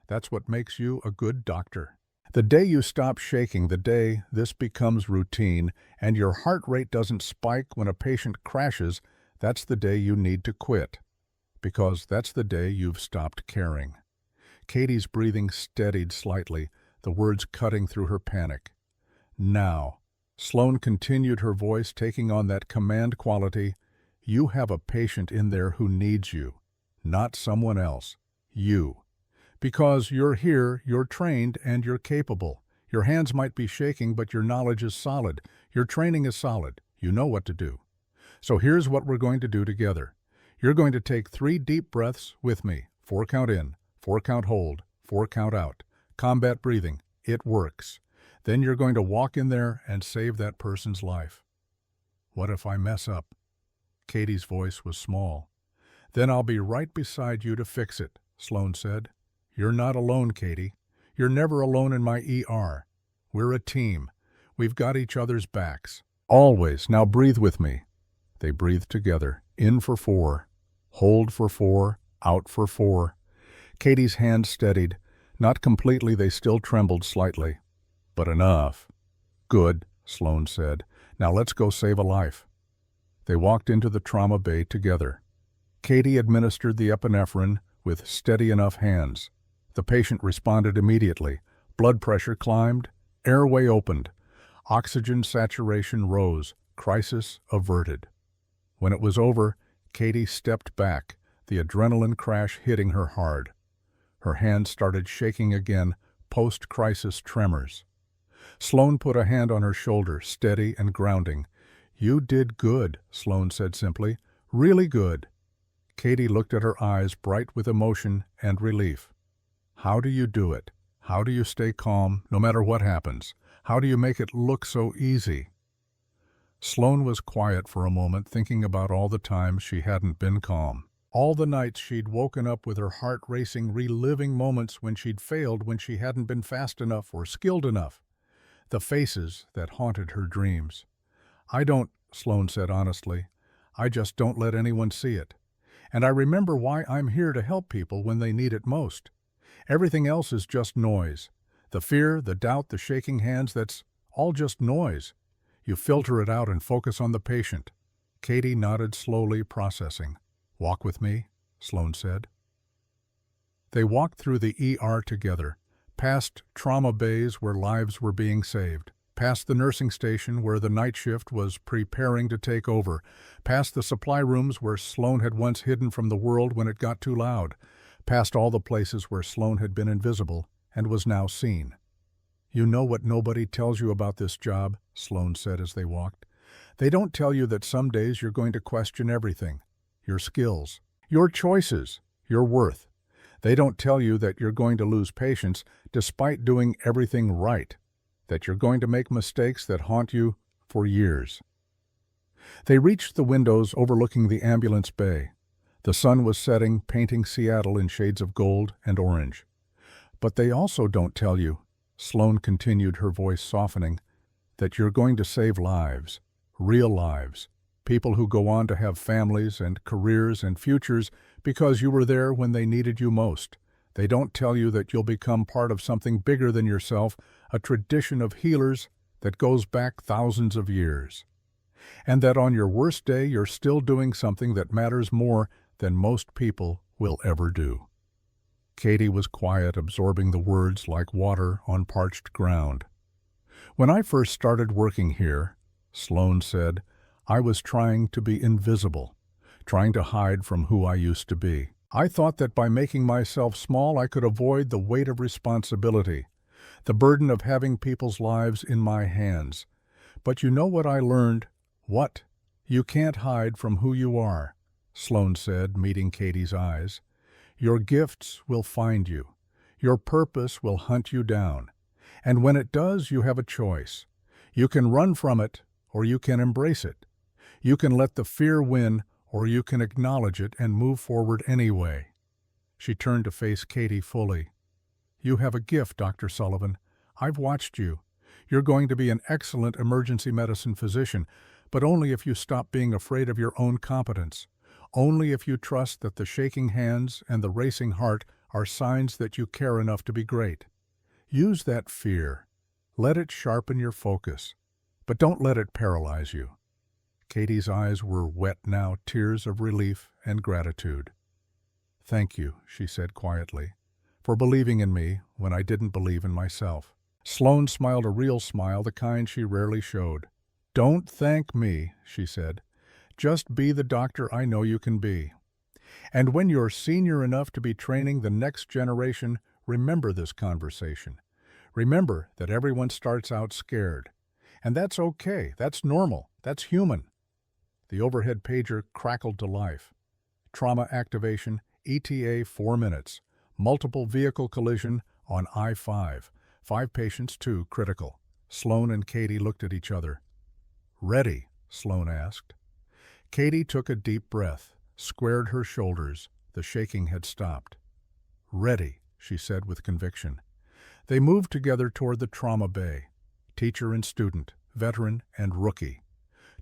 That's what makes you a good doctor. The day you stop shaking, the day this becomes routine, and your heart rate doesn't spike when a patient crashes, that's the day you need to quit. Because that's the day you've stopped caring." Katie's breathing steadied slightly, the words cutting through her panic. "Now," Sloane continued, her voice taking on that command quality, "you have a patient in there who needs you, not someone else. You. Because you're here, you're trained, and you're capable. Your hands might be shaking, but your knowledge is solid. Your training is solid. You know what to do. So here's what we're going to do together. You're going to take 3 deep breaths with me. 4 count in, 4 count hold, 4 count out. Combat breathing. It works. Then you're going to walk in there and save that person's life." "What if I mess up?" Katie's voice was small. "Then I'll be right beside you to fix it," Sloane said. "You're not alone, Katie. You're never alone in my ER. We're a team. We've got each other's backs. Always. Now breathe with me." They breathed together. In for 4. Hold for 4. Out for 4. Katie's hands steadied. Not completely, they still trembled slightly. "But enough." "Good," Sloane said. "Now let's go save a life." They walked into the trauma bay together. Katie administered the epinephrine with steady enough hands. The patient responded immediately. Blood pressure climbed, airway opened. Oxygen saturation rose, crisis averted. When it was over, Katie stepped back, the adrenaline crash hitting her hard. Her hands started shaking again, post-crisis tremors. Sloane put a hand on her shoulder, steady and grounding. "You did good," Sloane said simply. "Really good." Katie looked at her eyes, bright with emotion and relief. "How do you do it? How do you stay calm, no matter what happens? How do you make it look so easy?" Sloane was quiet for a moment, thinking about all the times she hadn't been calm. All the nights she'd woken up with her heart racing, reliving moments when she'd failed, when she hadn't been fast enough or skilled enough. The faces that haunted her dreams. "I don't," Sloane said honestly. "I just don't let anyone see it. And I remember why I'm here, to help people when they need it most. Everything else is just noise. The fear, the doubt, the shaking hands, that's all just noise. You filter it out and focus on the patient." Katie nodded slowly, processing. "Walk with me," Sloane said. They walked through the ER together, past trauma bays where lives were being saved, past the nursing station where the night shift was preparing to take over, past the supply rooms where Sloane had once hidden from the world when it got too loud, past all the places where Sloane had been invisible and was now seen. "You know what nobody tells you about this job," Sloane said as they walked. "They don't tell you that some days you're going to question everything. Your skills, your choices, your worth. They don't tell you that you're going to lose patience despite doing everything right, that you're going to make mistakes that haunt you for years." They reached the windows overlooking the ambulance bay. The sun was setting, painting Seattle in shades of gold and orange. "But they also don't tell you," Sloane continued, her voice softening, "that you're going to save lives, real lives, people who go on to have families and careers and futures because you were there when they needed you most. They don't tell you that you'll become part of something bigger than yourself, a tradition of healers that goes back thousands of years. And that on your worst day you're still doing something that matters more than most people will ever do." Katie was quiet, absorbing the words like water on parched ground. "When I first started working here," Sloane said, "I was trying to be invisible, trying to hide from who I used to be. I thought that by making myself small I could avoid the weight of responsibility, the burden of having people's lives in my hands. But you know what I learned? What? You can't hide from who you are, Sloane said, meeting Katie's eyes. Your gifts will find you. Your purpose will hunt you down. And when it does, you have a choice. You can run from it, or you can embrace it. You can let the fear win, or you can acknowledge it and move forward anyway. She turned to face Katie fully. You have a gift, Dr. Sullivan. I've watched you. You're going to be an excellent emergency medicine physician, but only if you stop being afraid of your own competence. Only if you trust that the shaking hands and the racing heart are signs that you care enough to be great. Use that fear. Let it sharpen your focus, but don't let it paralyze you. Katie's eyes were wet now, tears of relief and gratitude. Thank you, she said quietly, for believing in me when I didn't believe in myself. Sloane smiled a real smile, the kind she rarely showed. Don't thank me, she said. Just be the doctor I know you can be. And when you're senior enough to be training the next generation, remember this conversation. Remember that everyone starts out scared. And that's okay. That's normal. That's human. The overhead pager crackled to life. Trauma activation, ETA 4 minutes. Multiple vehicle collision on I-5. 5 patients, 2 critical. Sloane and Katie looked at each other. Ready? Sloane asked. Katie took a deep breath, squared her shoulders. The shaking had stopped. Ready, she said with conviction. They moved together toward the trauma bay, teacher and student, veteran and rookie.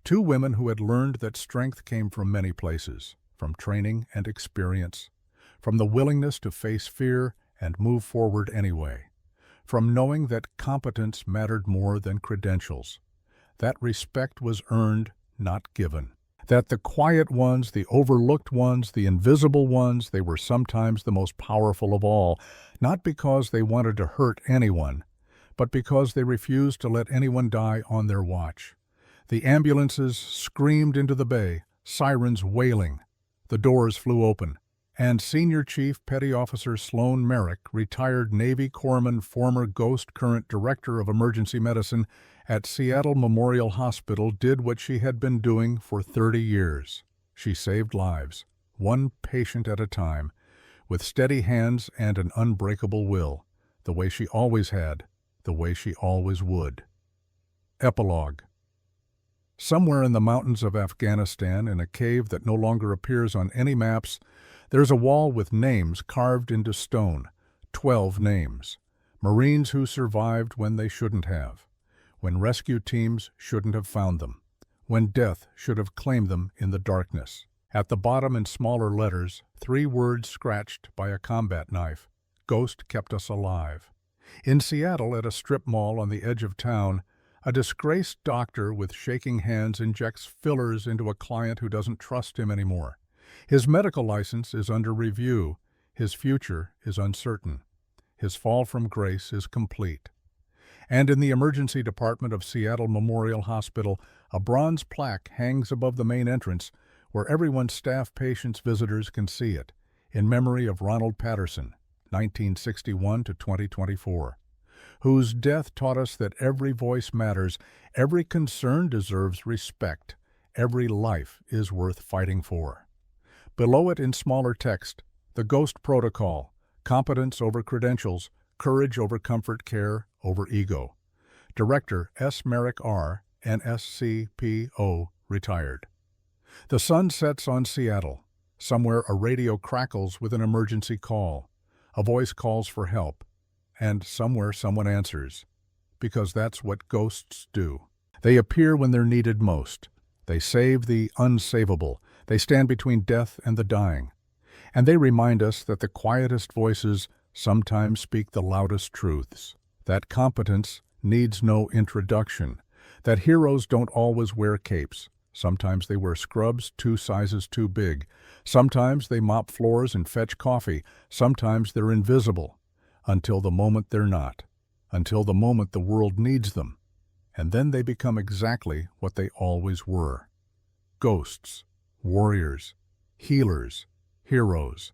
2 women who had learned that strength came from many places, from training and experience, from the willingness to face fear and move forward anyway, from knowing that competence mattered more than credentials, that respect was earned, not given, that the quiet ones, the overlooked ones, the invisible ones, they were sometimes the most powerful of all, not because they wanted to hurt anyone, but because they refused to let anyone die on their watch. The ambulances screamed into the bay, sirens wailing. The doors flew open, and Senior Chief Petty Officer Sloane Merrick, retired Navy corpsman, former Ghost, current Director of Emergency Medicine at Seattle Memorial Hospital, did what she had been doing for 30 years. She saved lives, one patient at a time, with steady hands and an unbreakable will, the way she always had, the way she always would. Epilogue. Somewhere in the mountains of Afghanistan, in a cave that no longer appears on any maps, there's a wall with names carved into stone, 12 names. Marines who survived when they shouldn't have, when rescue teams shouldn't have found them, when death should have claimed them in the darkness. At the bottom, in smaller letters, 3 words scratched by a combat knife: Ghost kept us alive. In Seattle, at a strip mall on the edge of town, a disgraced doctor with shaking hands injects fillers into a client who doesn't trust him anymore. His medical license is under review. His future is uncertain. His fall from grace is complete. And in the emergency department of Seattle Memorial Hospital, a bronze plaque hangs above the main entrance where everyone, staff, patients, visitors, can see it, in memory of Ronald Patterson, 1961 to 2024. Whose death taught us that every voice matters, every concern deserves respect, every life is worth fighting for. Below it, in smaller text, the Ghost Protocol: competence over credentials, courage over comfort, care over ego. Director S. Merrick R., NSCPO, retired. The sun sets on Seattle. Somewhere a radio crackles with an emergency call. A voice calls for help. And somewhere someone answers, because that's what ghosts do. They appear when they're needed most. They save the unsavable. They stand between death and the dying. And they remind us that the quietest voices sometimes speak the loudest truths, that competence needs no introduction, that heroes don't always wear capes. Sometimes they wear scrubs 2 sizes too big. Sometimes they mop floors and fetch coffee. Sometimes they're invisible. Until the moment they're not, until the moment the world needs them, and then they become exactly what they always were: ghosts, warriors, healers, heroes.